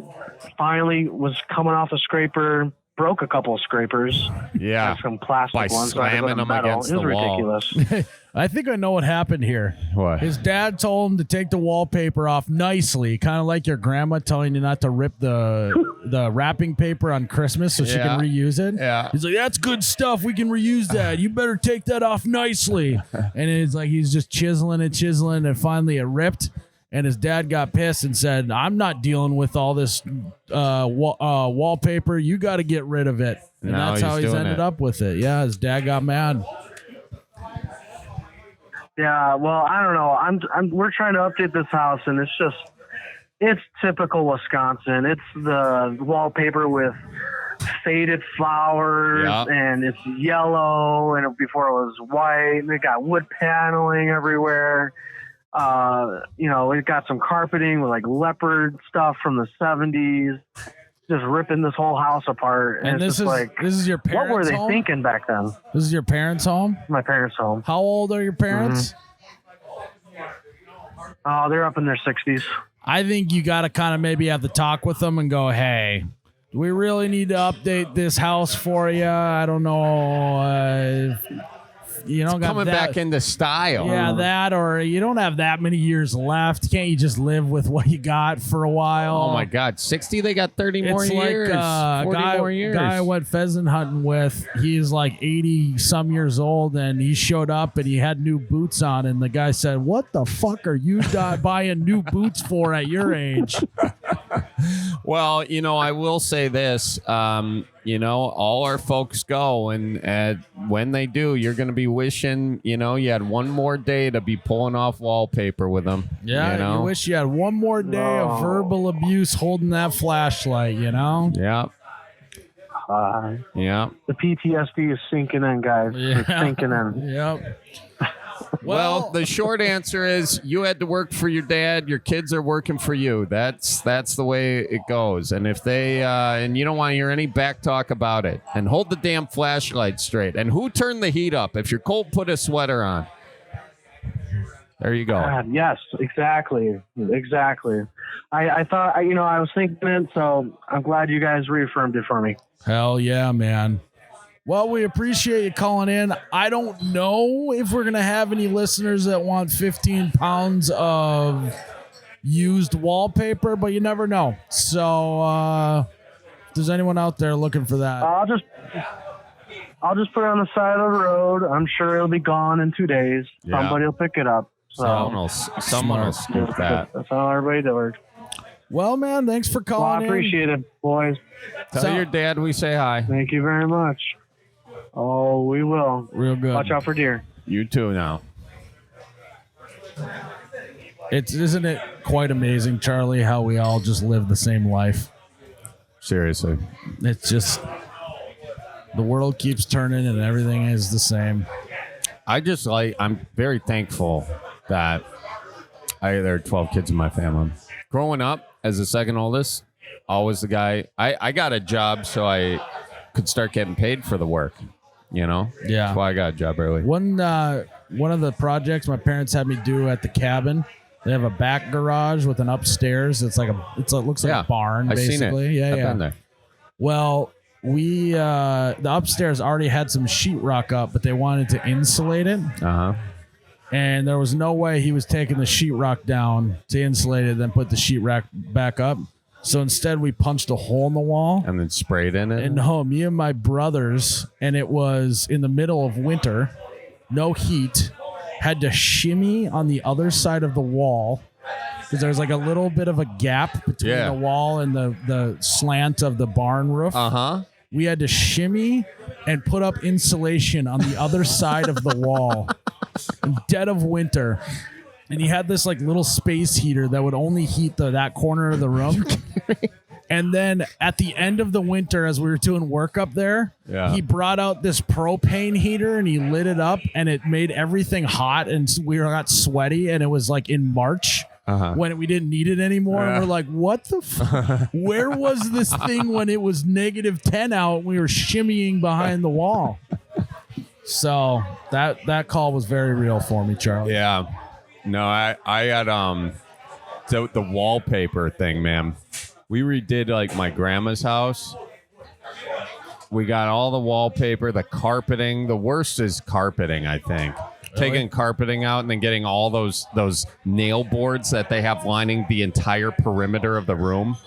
Finally was coming off a scraper. Broke a couple of scrapers. Yeah. Some plastic by ones. slamming them against the wall. Ridiculous. I think I know what happened here. What? His dad told him to take the wallpaper off nicely, kind of like your grandma telling you not to rip the wrapping paper on Christmas so she can reuse it. Yeah. He's like, that's good stuff. We can reuse that. You better take that off nicely. And it's like he's just chiseling, and finally it ripped. And his dad got pissed and said, I'm not dealing with all this wallpaper. You got to get rid of it. And now that's how he's ended up with it. Yeah, his dad got mad. Yeah, well, I don't know. We're trying to update this house, and it's typical Wisconsin. It's the wallpaper with faded flowers, and it's yellow, and before it was white, and it got wood paneling everywhere. We've got some carpeting with leopard stuff from the 70s, just ripping this whole house apart. And this is your parents' what were they home? thinking back then? This is your parents' home? My parents' home. How old are your parents? Oh, they're up in their 60s. I think you got to kind of maybe have to talk with them and go, hey, do we really need to update this house for you? I don't know. You don't got coming back into style. Yeah, that, or you don't have that many years left. Can't you just live with what you got for a while? Oh my God, 60? They got 30 more years. 40 more years. Guy I went pheasant hunting with, he's like 80 some years old, and he showed up and he had new boots on, and the guy said, "What the fuck are you buying new boots for at your age?" Well, I will say this. All our folks go, and when they do, you're going to be wishing, you had one more day to be pulling off wallpaper with them. Yeah, you wish you had one more day of verbal abuse holding that flashlight, Yeah. Yeah. The PTSD is sinking in, guys. Yeah. It's sinking in. Yep. Well, the short answer is you had to work for your dad. Your kids are working for you. That's the way it goes. And if they and you don't want to hear any back talk about it, and hold the damn flashlight straight. And who turned the heat up? If you're cold, put a sweater on. There you go. God, yes, exactly. I thought, I was thinking it, so I'm glad you guys reaffirmed it for me. Hell yeah, man. Well, we appreciate you calling in. I don't know if we're going to have any listeners that want 15 pounds of used wallpaper, but you never know. So if there's anyone out there looking for that. I'll just put it on the side of the road. I'm sure it'll be gone in 2 days. Yeah. Somebody will pick it up. So Someone will scoop that. That's how everybody does. Well, man, thanks for Well, calling I appreciate it, boys. Tell your dad we say hi. Thank you very much. Oh, we will. Real good. Watch out for deer. You too now. Isn't it quite amazing, Charlie, how we all just live the same life? Seriously. It's just the world keeps turning and everything is the same. I'm very thankful that there are 12 kids in my family. Growing up as the second oldest, always the guy. I got a job so I could start getting paid for the work. Yeah. That's why I got a job early. One of the projects my parents had me do at the cabin, they have a back garage with an upstairs. It looks like a barn, I've basically. Seen it. Yeah, I've been there. Well, we the upstairs already had some sheetrock up, but they wanted to insulate it. Uh-huh. And there was no way he was taking the sheetrock down to insulate it, then put the sheetrock back up. So instead, we punched a hole in the wall. And then sprayed in it? And no, me and my brothers, and it was in the middle of winter, no heat, had to shimmy on the other side of the wall because there's like a little bit of a gap between the wall and the slant of the barn roof. Uh-huh. We had to shimmy and put up insulation on the other side of the wall in dead of winter. And he had this like little space heater that would only heat that corner of the room. And then at the end of the winter, as we were doing work up there, he brought out this propane heater and he lit it up and it made everything hot and we got sweaty. And it was like in March when we didn't need it anymore. And we're like, what the where was this thing when it was -10 out and we were shimmying behind the wall? So that call was very real for me, Charlie. Yeah. No, I had the wallpaper thing, man. We redid like my grandma's house. We got all the wallpaper, the carpeting. The worst is carpeting, I think. Really? Taking carpeting out and then getting all those nail boards that they have lining the entire perimeter of the room.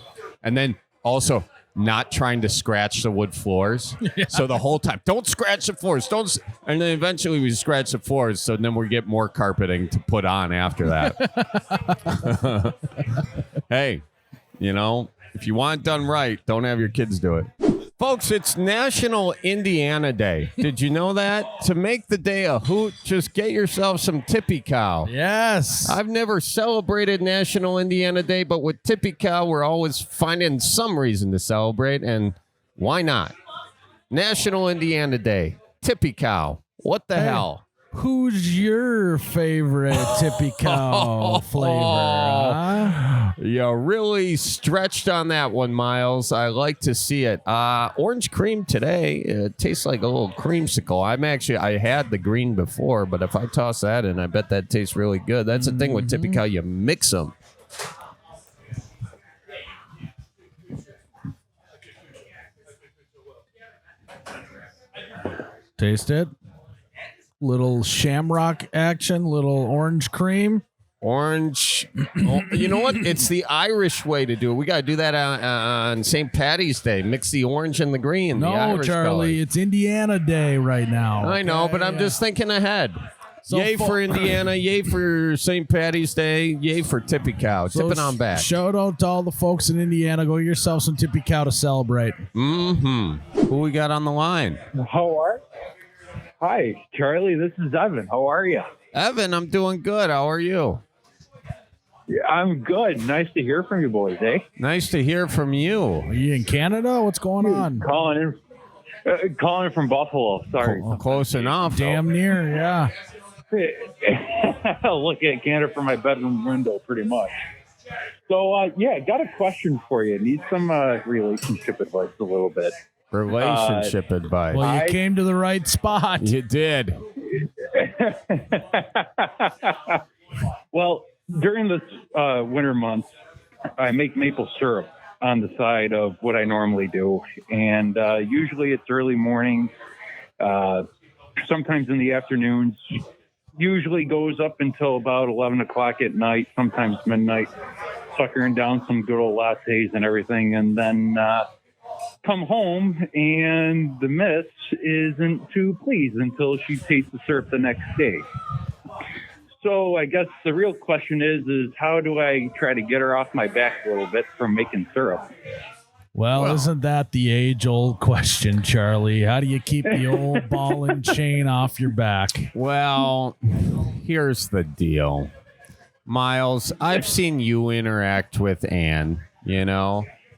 And then also not trying to scratch the wood floors. Yeah. So the whole time, don't scratch the floors. And then eventually we scratch the floors. So then we get more carpeting to put on after that. Hey. If you want it done right, don't have your kids do it. Folks, it's National Indiana Day. Did you know that? To make the day a hoot, just get yourself some Tippy Cow. Yes. I've never celebrated National Indiana Day, but with Tippy Cow, we're always finding some reason to celebrate, and why not? National Indiana Day. Tippy Cow. What the hell? Who's your favorite Tippy Cow flavor? Huh? You really stretched on that one, Miles. I like to see it. Orange cream today. It tastes like a little creamsicle. I had the green before, but if I toss that in, I bet that tastes really good. That's the thing with Tippy Cow. You mix them. Taste it. Little shamrock action, little orange cream. Orange. Oh, you know what? It's the Irish way to do it. We got to do that on St. Patty's Day. Mix the orange and the green. No, the Irish Charlie, color. It's Indiana Day right now. I know, but I'm just thinking ahead. So yay for Indiana. Yay for St. Patty's Day. Yay for Tippy Cow. Tip it on back. Shout out to all the folks in Indiana. Go get yourself some Tippy Cow to celebrate. Mm-hmm. Who we got on the line? How are you? Hi, Charlie. This is Evan. How are you? Evan, I'm doing good. How are you? Yeah, I'm good. Nice to hear from you boys, eh? Nice to hear from you. Are you in Canada? What's going on? Calling in from Buffalo. Sorry. Close enough. Damn near, yeah. I'll look at Canada from my bedroom window pretty much. So, I got a question for you. Need some relationship advice a little bit. Relationship advice. Well, you came to the right spot. You did. Well, during this winter months, I make maple syrup on the side of what I normally do. And usually it's early morning, sometimes in the afternoons, usually goes up until about 11 o'clock at night, sometimes midnight, suckering down some good old lattes and everything. And then come home and the miss isn't too pleased until she tastes the syrup the next day. So I guess the real question is how do I try to get her off my back a little bit from making syrup? Well, isn't that the age-old question, Charlie? How do you keep the old ball and chain off your back? Well, here's the deal. Miles, I've seen you interact with Ann,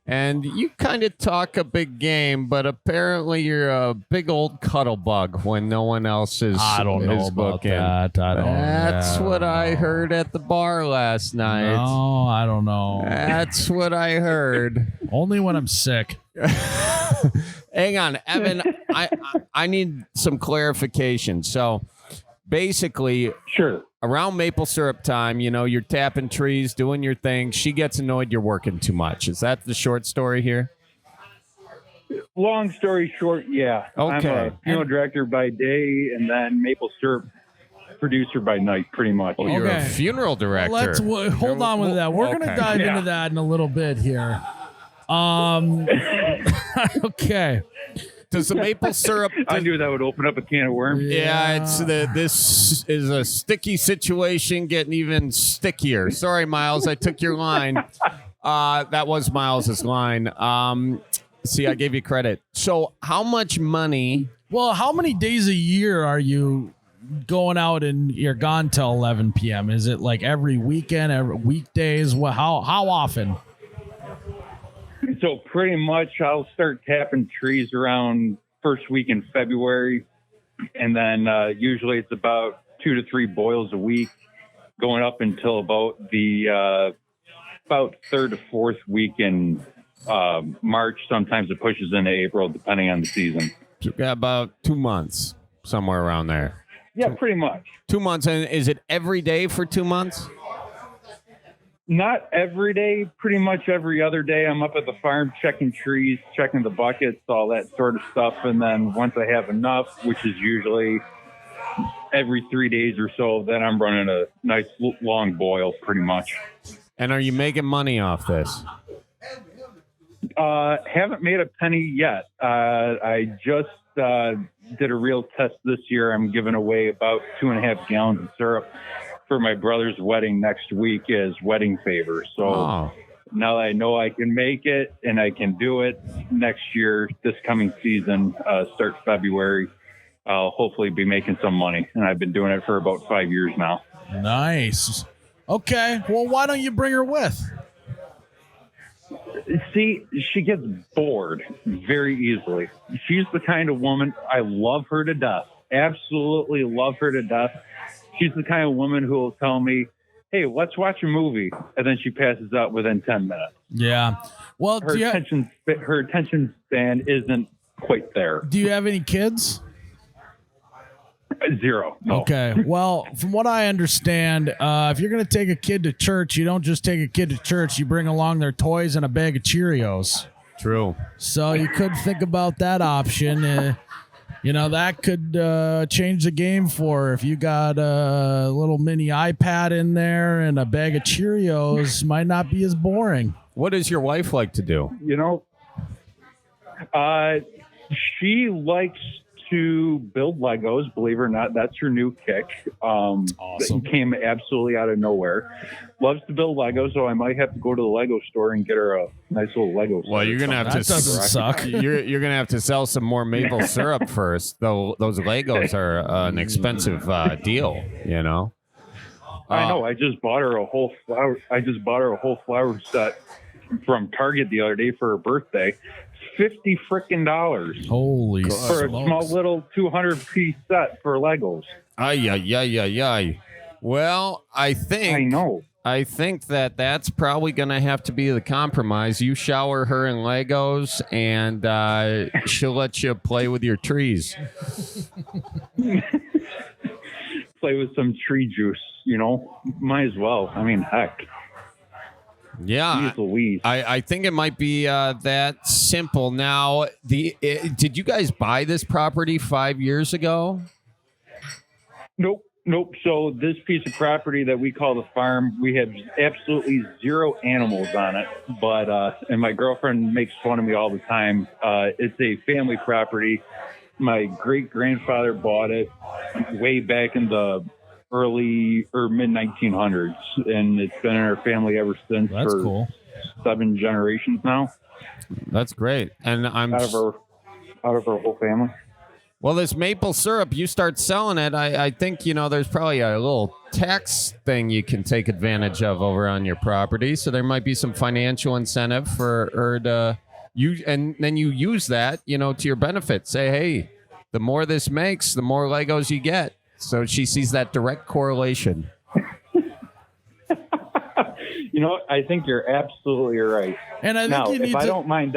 and you kind of talk a big game, but apparently you're a big old cuddle bug when no one else is. I don't know about looking. that. That's what I heard at the bar last night. No, I don't know. That's what I heard. Only when I'm sick. Hang on, Evan. I need some clarification. So basically, Sure. around maple syrup time, you're tapping trees, doing your thing. She gets annoyed you're working too much. Is that the short story here? Long story short, yeah. Okay. I'm a funeral director by day and then maple syrup producer by night, pretty much. Oh, you're a Okay. funeral director. Let's hold on with that. We're going to dive into that in a little bit here. Okay. Does the maple syrup? I knew that would open up a can of worms. Yeah, this is a sticky situation getting even stickier. Sorry, Miles, I took your line. That was Miles's line. See, I gave you credit. So, how much money? Well, how many days a year are you going out and you're gone till 11 p.m.? Is it like every weekend, every weekdays? How often? So pretty much I'll start tapping trees around first week in February. And then usually it's about 2 to 3 boils a week going up until about the about third to fourth week in March. Sometimes it pushes into April, depending on the season. You got about 2 months, somewhere around there. Yeah, pretty much. 2 months. And is it every day for 2 months? Not every day, pretty much every other day. I'm up at the farm checking trees, checking the buckets, all that sort of stuff. And then once I have enough, which is usually every 3 days or so, then I'm running a nice long boil pretty much. And are you making money off this? Haven't made a penny yet. I just did a real test this year. I'm giving away about 2.5 gallons of syrup for my brother's wedding next week as wedding favor. So now that I know I can make it and I can do it next year, this coming season, start February, I'll hopefully be making some money. And I've been doing it for about 5 years now. Nice. Okay. Well, why don't you bring her with? See, she gets bored very easily. She's the kind of woman, I love her to death. Absolutely love her to death. She's the kind of woman who will tell me, hey, let's watch a movie. And then she passes out within 10 minutes. Yeah. Well, Her attention span isn't quite there. Do you have any kids? Zero. No. Okay. Well, from what I understand, if you're going to take a kid to church, you don't just take a kid to church. You bring along their toys and a bag of Cheerios. True. So you could think about that option. That could change the game for her. If you got a little mini iPad in there and a bag of Cheerios, might not be as boring. What does your wife like to do? She likes to build Legos, believe it or not. That's her new kick. Awesome. It came absolutely out of nowhere. Loves to build Legos, so I might have to go to the Lego store and get her a nice little Lego set. Well, you're gonna have That to doesn't suck. You're gonna have to sell some more maple syrup first. Though those Legos are an expensive deal. I know. I just bought her a whole flower set from Target the other day for her birthday. $50 frickin' dollars. Holy for a small little 200-piece set for Legos. Ay. Well, I think that's probably going to have to be the compromise. You shower her in Legos, and she'll let you play with your trees. Play with some tree juice, Might as well. I mean, heck. Yeah, I think it might be that simple. Now, did you guys buy this property 5 years ago? Nope. So this piece of property that we call the farm, we have absolutely zero animals on it. But and my girlfriend makes fun of me all the time. It's a family property. My great grandfather bought it way back in the early or mid 1900s, and it's been in our family ever since. That's for cool. 7 generations now. That's great. And out of our whole family. Well, this maple syrup, you start selling it, I think, there's probably a little tax thing you can take advantage of over on your property. So there might be some financial incentive for her to and then you use that, to your benefit. Say, hey, the more this makes, the more Legos you get. So she sees that direct correlation. I think you're absolutely right. And I think now, you need if I don't mind,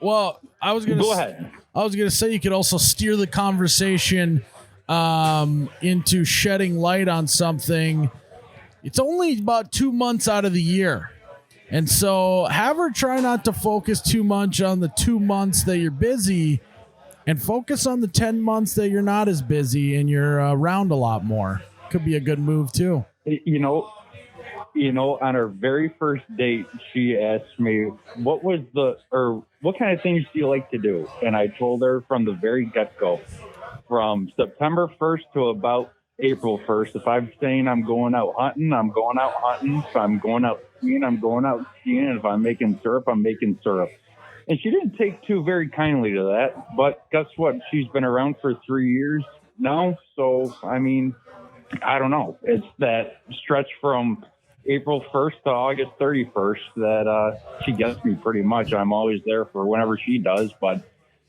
Well, I was gonna go ahead. I was gonna say you could also steer the conversation into shedding light on something. It's only about 2 months out of the year, and so have her try not to focus too much on the 2 months that you're busy, and focus on the 10 months that you're not as busy and you're around a lot more. Could be a good move too. On our very first date, she asked me, what kind of things do you like to do? And I told her from the very get-go, from September 1st to about April 1st, if I'm saying I'm going out hunting, I'm going out hunting. If I'm going out skiing, I'm going out skiing. And if I'm making syrup, I'm making syrup. And she didn't take too very kindly to that. But guess what? She's been around for 3 years now. So, I don't know. It's that stretch from April 1st to August 31st that she gets me pretty much. I'm always there for whenever she does, but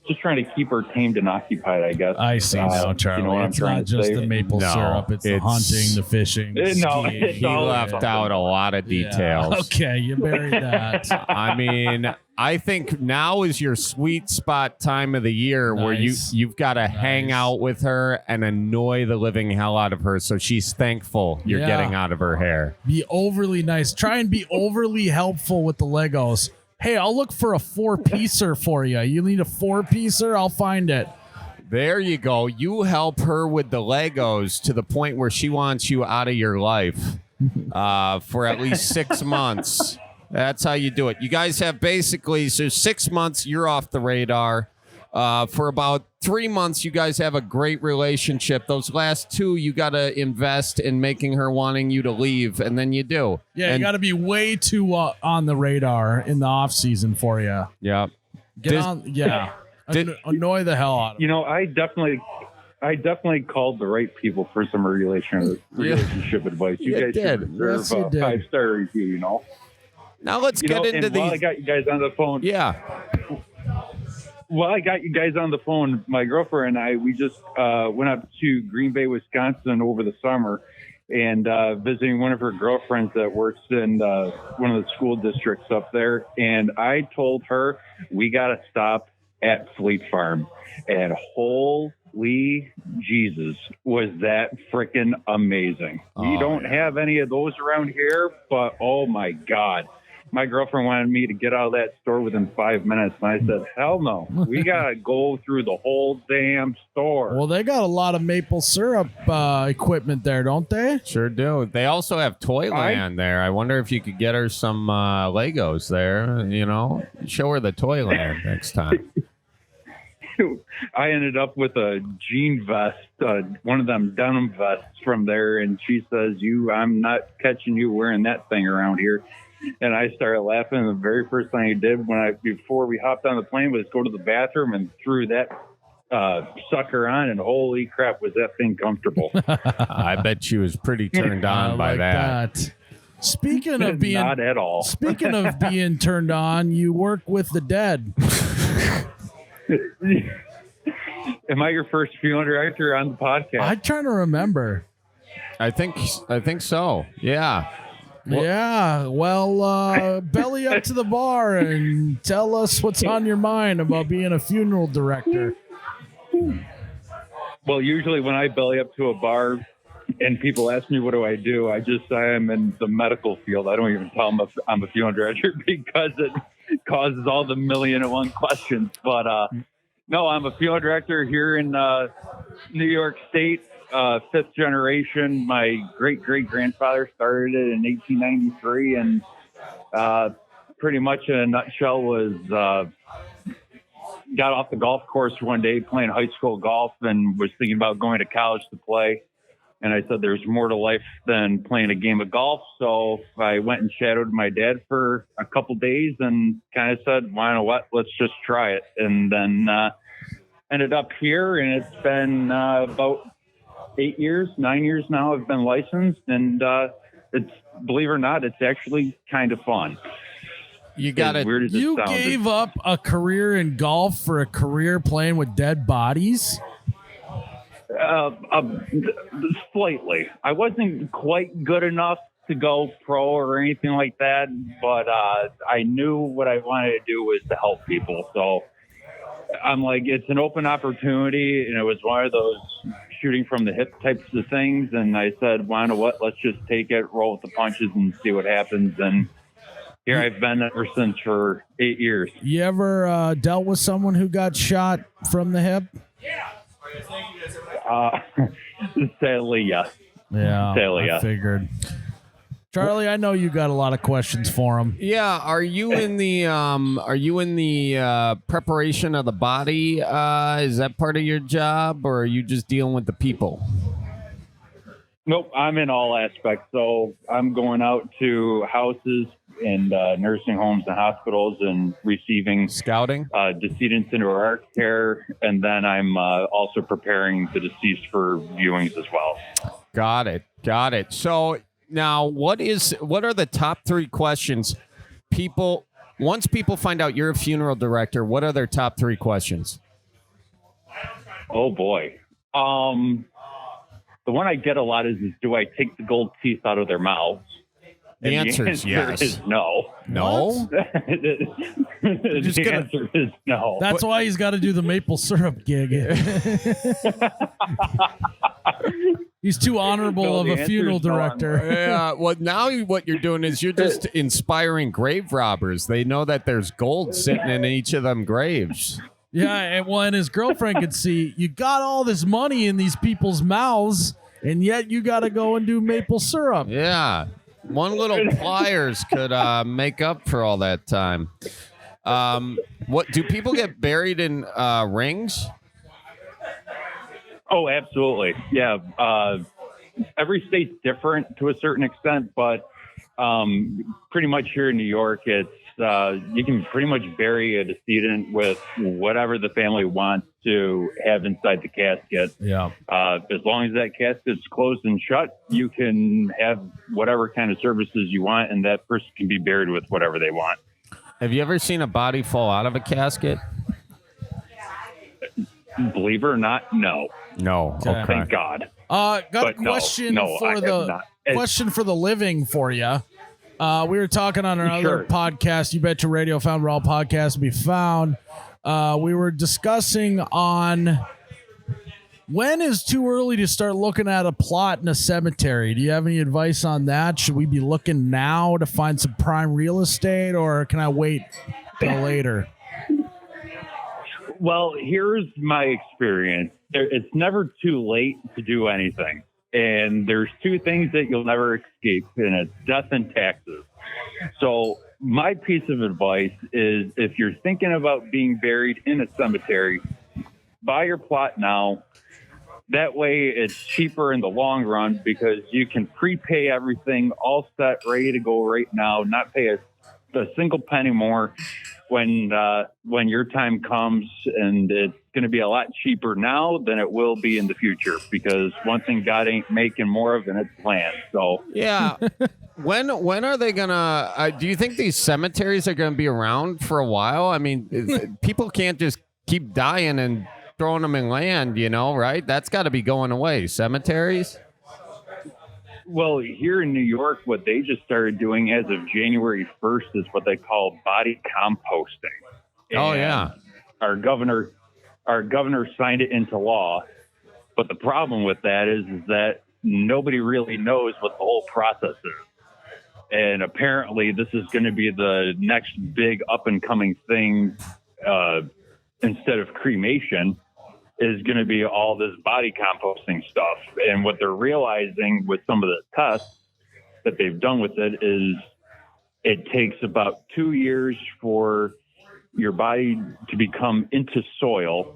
just trying to keep her tamed and occupied, I guess. I see now, Charlie. It's not just the maple syrup. It's the hunting, the fishing, the skiing. He left out a lot of details. Yeah. Okay, you buried that. I think now is your sweet spot time of the year where you've got to hang out with her and annoy the living hell out of her so she's thankful you're getting out of her hair. Be overly nice. Try and be overly helpful with the Legos. Hey, I'll look for a 4-piecer for you. You need a 4-piecer? I'll find it. There you go. You help her with the Legos to the point where she wants you out of your life for at least 6 months. That's how you do it. You guys have basically, so 6 months, you're off the radar. For about 3 months, you guys have a great relationship. Those last 2, you got to invest in making her wanting you to leave, and then you do. Yeah, you got to be way too on the radar in the off season for you. Yeah. Annoy the hell out of her. I definitely called the right people for some relationship advice. You guys should deserve a 5-star review, Now let's get into these. While I got you guys on the phone. Yeah. Well, I got you guys on the phone. My girlfriend and I, we just went up to Green Bay, Wisconsin over the summer and visiting one of her girlfriends that works in one of the school districts up there. And I told her we got to stop at Fleet Farm. And holy Jesus, was that freaking amazing. We don't have any of those around here, but oh my God. My girlfriend wanted me to get out of that store within 5 minutes. And I said, hell no. We got to go through the whole damn store. Well, they got a lot of maple syrup equipment there, don't they? Sure do. They also have Toyland there. I wonder if you could get her some Legos there, Show her the Toyland next time. I ended up with a jean vest, one of them denim vests from there. And she says, I'm not catching you wearing that thing around here. And I started laughing. And the very first thing I did before we hopped on the plane was go to the bathroom and threw that sucker on. And holy crap, was that thing comfortable. I bet she was pretty turned on by that. Speaking of being not at all. Speaking of being turned on, you work with the dead. Am I your first funeral director on the podcast? I'm trying to remember. I think so. Yeah. Well, belly up to the bar and tell us what's on your mind about being a funeral director. Well, usually when I belly up to a bar and people ask me what do, I just say I'm in the medical field. I don't even tell them I'm a funeral director because it causes all the 1,000,001 questions. But no, I'm a funeral director here in New York State. 5th generation. My great-great-grandfather started it in 1893, and pretty much in a nutshell was got off the golf course one day playing high school golf and was thinking about going to college to play. And I said, there's more to life than playing a game of golf. So I went and shadowed my dad for a couple days and kind of said, why not what? Let's just try it. And then ended up here, and it's been about 9 years now I've been licensed. And it's, believe it or not, it's actually kind of fun. You got it. You gave up a career in golf for a career playing with dead bodies? Slightly. I wasn't quite good enough to go pro or anything like that, but I knew what I wanted to do was to help people. So I'm like, it's an open opportunity, and it was one of those shooting from the hip types of things. And I said, why not what? Let's just take it, roll with the punches, and see what happens. And here I've been ever since for 8 years. You ever dealt with someone who got shot from the hip? Sadly, yes. Yeah, Sadly, I figured. Charlie, I know you got a lot of questions for him. Yeah, are you in the preparation of the body? Is that part of your job, or are you just dealing with the people? Nope, I'm in all aspects. So I'm going out to houses and nursing homes and hospitals and receiving Scouting? decedents into our care, and then I'm also preparing the deceased for viewings as well. Got it. So now, what are the top 3 questions once people find out you're a funeral director? What are their top 3 questions? Oh boy, the one I get a lot is do I take the gold teeth out of their mouths? The answer is yes. Is no. No? The answer is no. That's why he's got to do the maple syrup gig. He's too honorable of a funeral director. Yeah. Well, now what you're doing is you're just inspiring grave robbers. They know that there's gold sitting in each of them graves. Yeah, and his girlfriend could see, you got all this money in these people's mouths, and yet you got to go and do maple syrup. Yeah. One little pliers could make up for all that time. What do people get buried in rings? Oh, absolutely. Yeah. Every state's different to a certain extent, but pretty much here in New York, it's you can pretty much bury a decedent with whatever the family wants to have inside the casket. Yeah. As long as that casket's closed and shut, you can have whatever kind of services you want, and that person can be buried with whatever they want. Have you ever seen a body fall out of a casket? Believe it or not, no. No. Okay. Thank God. Got But a question no, I for have the not. question for the living for you. We were talking on our Sure. other podcast, You Betcha Radio, found where all podcasts can be found. We were discussing on when is too early to start looking at a plot in a cemetery. Do you have any advice on that? Should we be looking now to find some prime real estate, or can I wait till later? Well, here's my experience. It's never too late to do anything. And there's 2 things that you'll never escape, and it's death and taxes. So my piece of advice is if you're thinking about being buried in a cemetery, buy your plot now. That way it's cheaper in the long run because you can prepay everything all set, ready to go right now, not pay a single penny more when your time comes, and it's going to be a lot cheaper now than it will be in the future because one thing God ain't making more of than its land. So yeah, when are they gonna? Do you think these cemeteries are going to be around for a while? I mean, people can't just keep dying and throwing them in land, right? That's got to be going away. Cemeteries. Well, here in New York, what they just started doing as of January 1st is what they call body composting. Oh, and yeah. Our governor signed it into law. But the problem with that is that nobody really knows what the whole process is. And apparently this is going to be the next big up and coming thing instead of cremation. Is going to be all this body composting stuff. And what they're realizing with some of the tests that they've done with it is it takes about 2 years for your body to become into soil,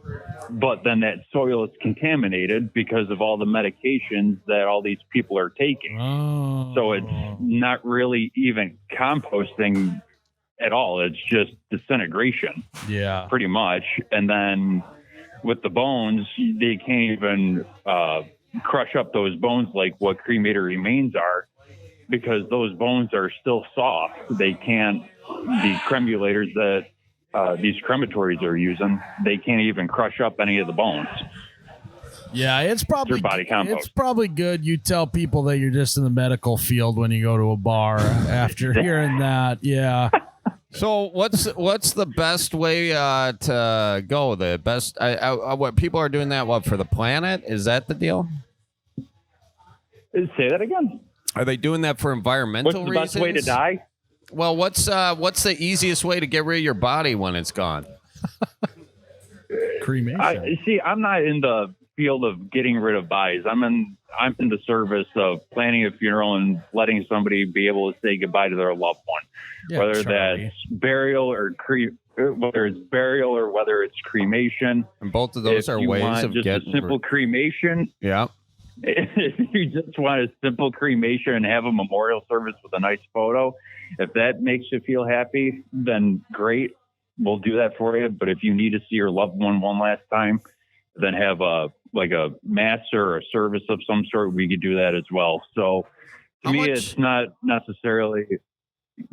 but then that soil is contaminated because of all the medications that all these people are taking. Oh. So it's not really even composting at all. It's just disintegration, Yeah. pretty much. And then with the bones, they can't even crush up those bones like what cremated remains are, because those bones are still soft. They can't, the cremulators that these crematories are using, they can't even crush up any of the bones. Yeah, it's probably Through body compost. it's probably good you tell people that you're just in the medical field when you go to a bar after hearing that. Yeah. So what's the best way to go? The best what people are doing that for the planet? Is that the deal? Say that again. Are they doing that for environmental What's the reasons? best way to die? Well, what's the easiest way to get rid of your body when it's gone? Cremation. I'm not in the field of getting rid of bodies. I'm in the service of planning a funeral and letting somebody be able to say goodbye to their loved one, Yeah, whether Charlie. that's burial or whether it's cremation. And both of those If are you ways want of just getting a simple cremation. Yeah. If you just want a simple cremation and have a memorial service with a nice photo, if that makes you feel happy, then great. We'll do that for you. But if you need to see your loved one one last time, then have a mass or a service of some sort. We could do that as well. So to me, it's not necessarily.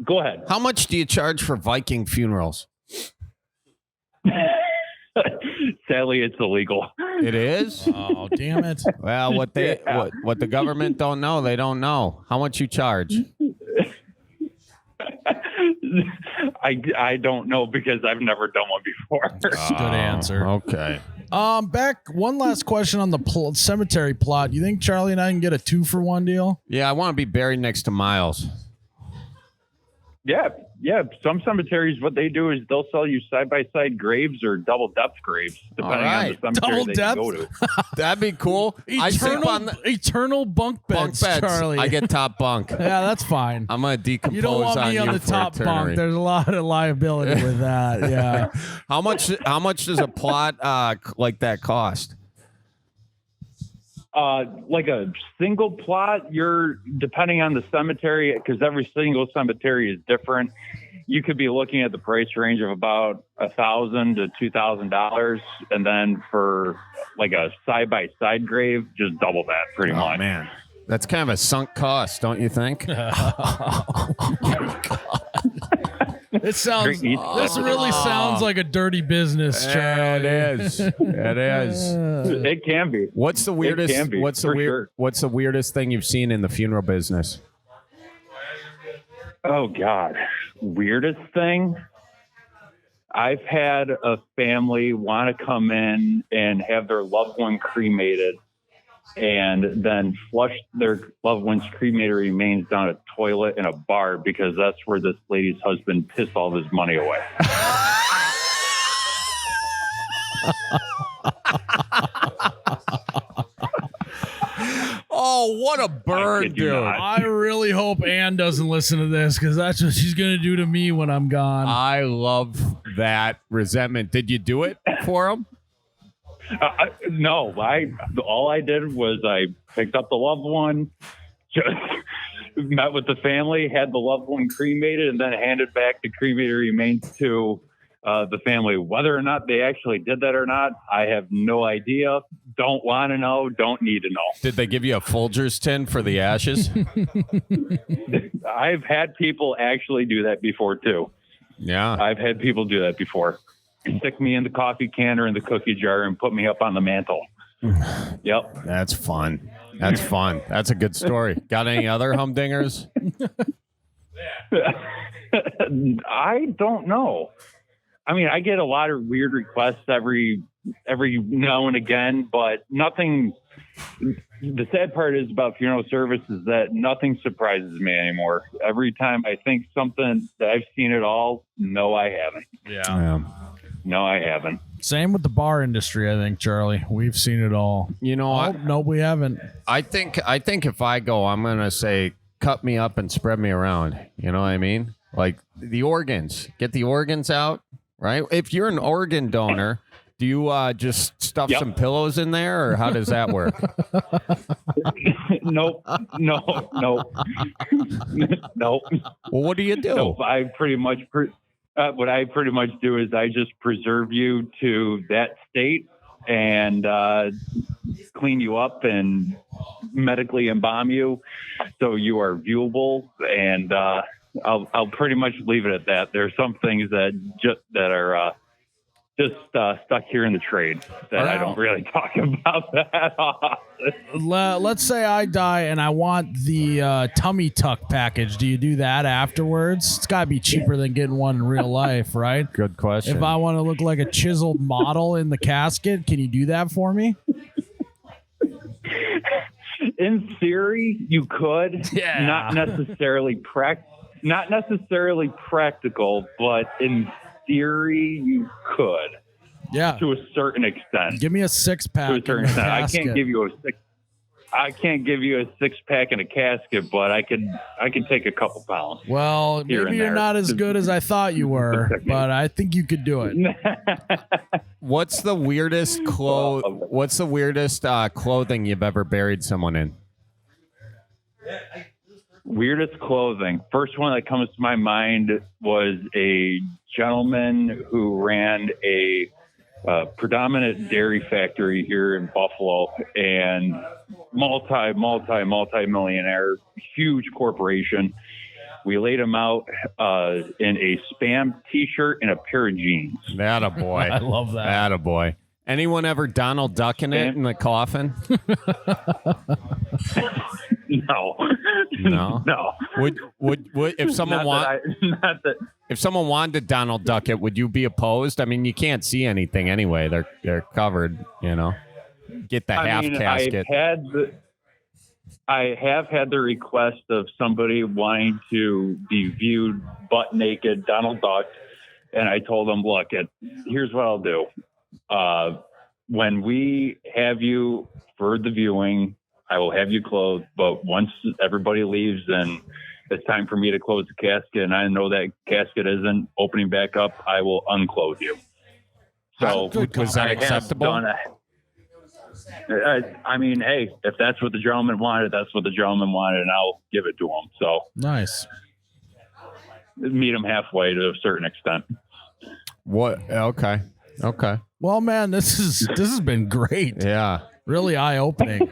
Go ahead. How much do you charge for Viking funerals? Sadly, it's illegal. It is? Oh, damn it. Well, what the government don't know, they don't know. How much you charge? I don't know because I've never done one before. Good answer. Okay. Back one last question on the cemetery plot. You think Charlie and I can get a 2-for-1 deal? Yeah, I want to be buried next to Miles. Yeah. Some cemeteries, what they do is they'll sell you side-by-side graves or double-depth graves, depending on the cemetery that you go to. That'd be cool. I sleep on the Eternal bunk beds, Charlie. I get top bunk. Yeah, that's fine. I'm gonna decompose. You don't want me on the for top eternity. bunk. There's a lot of liability with that. Yeah. How much does a plot like that cost? Like a single plot, you're depending on the cemetery, because every single cemetery is different. You could be looking at the price range of about $1,000 to $2,000, and then for like a side by side grave, just double that, pretty much. Oh man, that's kind of a sunk cost, don't you think? It sounds. This really sounds like a dirty business, Charlie. It is. It is. It can be. What's the weirdest? It can be, what's the for weird? sure. What's the weirdest thing you've seen in the funeral business? Oh God, weirdest thing. I've had a family want to come in and have their loved one cremated, and then flush their loved one's cremated remains down a toilet in a bar because that's where this lady's husband pissed all of his money away. Oh, what a bird, dude! I really hope Ann doesn't listen to this because that's what she's gonna do to me when I'm gone. I love that resentment. Did you do it for him? No, all I did was I picked up the loved one, just met with the family, had the loved one cremated, and then handed back the cremated remains to the family. Whether or not they actually did that or not, I have no idea. Don't want to know. Don't need to know. Did they give you a Folgers tin for the ashes? I've had people actually do that before too. Yeah, I've had people do that before. Stick me in the coffee can or in the cookie jar and put me up on the mantle. Yep. That's fun. That's fun. That's a good story. Got any other humdingers? I don't know. I mean, I get a lot of weird requests every now and again, but nothing. The sad part is about funeral service is that nothing surprises me anymore. Every time I think something that I've seen it all, no, I haven't. Yeah. No, I haven't. Same with the bar industry, I think, Charlie. We've seen it all. You know, no, we haven't. I think if I go, I'm gonna say, cut me up and spread me around. You know what I mean? Like the organs. Get the organs out. right? If you're an organ donor, do you just stuff some pillows in there, or how does that work? Nope. No. Nope. Nope. Well, what do you do? Nope. I pretty much what I pretty much do is I just preserve you to that state and clean you up and medically embalm you so you are viewable. And I'll pretty much leave it at that. There's some things that are just stuck here in the trade that I don't really talk about that often. Let's say I die and I want the tummy tuck package. Do you do that afterwards? It's got to be cheaper than getting one in real life, right? Good question. If I want to look like a chiseled model in the casket, can you do that for me? In theory, you could. Yeah. Not necessarily practical, but in theory, you could. Yeah. To a certain extent. Give me a 6-pack. To a certain extent. I can't give you a 6-pack in a casket, but I can take a couple pounds. Well, maybe you're not as good as I thought you were, but I think you could do it. What's the weirdest clothing you've ever buried someone in? Weirdest clothing. First one that comes to my mind was a gentleman who ran a predominant dairy factory here in Buffalo, and multi-millionaire, huge corporation. We laid him out in a Spam t-shirt and a pair of jeans. Attaboy. I love that. Attaboy. Anyone ever Donald Ducking it in the coffin? No. Would if someone if someone wanted to Donald Duck it, would you be opposed? I mean, you can't see anything anyway. They're covered, you know. Get the half casket. I have had the request of somebody wanting to be viewed butt naked, Donald Duck, and I told them, look, here's what I'll do. When we have you for the viewing, I will have you clothed, but once everybody leaves and it's time for me to close the casket and I know that casket isn't opening back up, I will unclothe you. So was that acceptable? I mean, hey, if that's what the gentleman wanted, that's what the gentleman wanted, and I'll give it to him. So nice. Meet him halfway to a certain extent. What? Okay. Well, man, this has been great. Yeah. Really eye-opening.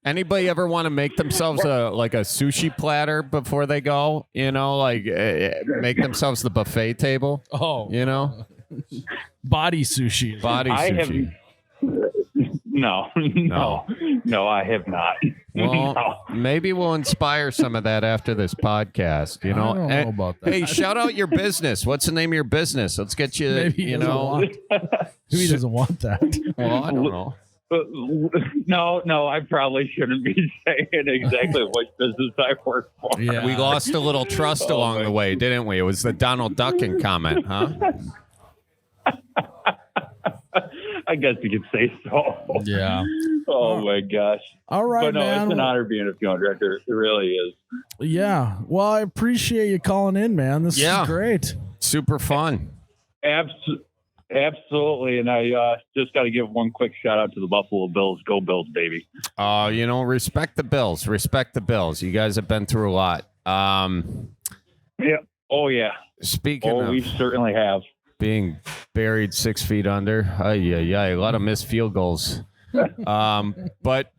Anybody ever want to make themselves a sushi platter before they go? You know, like make themselves the buffet table. Oh, you know, body sushi. No, I have not. Well, maybe we'll inspire some of that after this podcast. You know, I don't know about that. Hey, shout out your business. What's the name of your business? Let's get you. Maybe you know, who doesn't want that? Well, I don't know. No, I probably shouldn't be saying exactly what business I work for. Yeah. We lost a little trust along the way, didn't we? It was the Donald Ducking comment, huh? I guess you could say so. Yeah. Oh my gosh. All right, but no, man. It's an honor being a funeral director. It really is. Yeah. Well, I appreciate you calling in, man. This is great. Super fun. Absolutely. And I just got to give one quick shout out to the Buffalo Bills. Go Bills, baby. You know, respect the Bills. Respect the Bills. You guys have been through a lot. Yeah. Oh, yeah. Speaking of, we certainly have. Being buried 6 feet under. A lot of missed field goals. But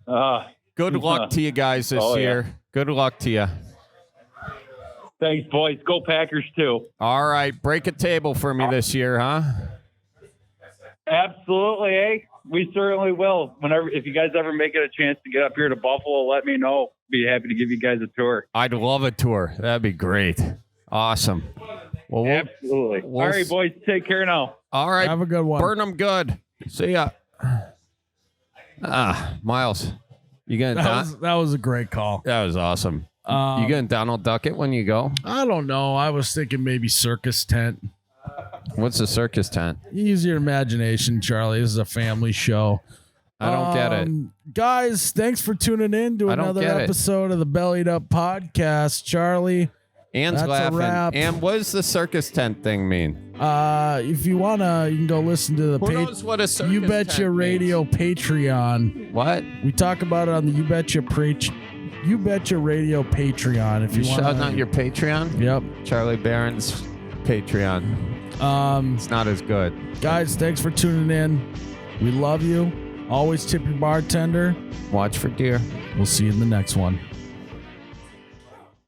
good luck to you guys this year. Yeah. Good luck to you. Thanks, boys. Go Packers, too. All right. Break a table for me this year, huh? Absolutely, eh? We certainly will. If you guys ever make it a chance to get up here to Buffalo, let me know. Be happy to give you guys a tour. I'd love a tour. That'd be great. Awesome. Well, absolutely. All right, boys. Take care now. All right. Have a good one. Burn them good. See ya. Miles, you gonna that was a great call. That was awesome. You gonna Donald Duck it when you go? I don't know. I was thinking maybe circus tent. What's a circus tent? Use your imagination, Charlie. This is a family show. I don't get it. Guys, thanks for tuning in to another episode of the Bellied Up Podcast. Charlie, Ann's That's a laughing. wrap. And what does the circus tent thing mean? If you wanna, you can go listen to the Who knows what a circus You Betcha tent Radio Patreon. What? We talk about it on the You Betcha Radio Patreon. If You you want, shouting out your Patreon? Yep. Charlie Barron's Patreon. It's not as good. Guys, thanks for tuning in. We love you. Always tip your bartender. Watch for deer. We'll see you in the next one.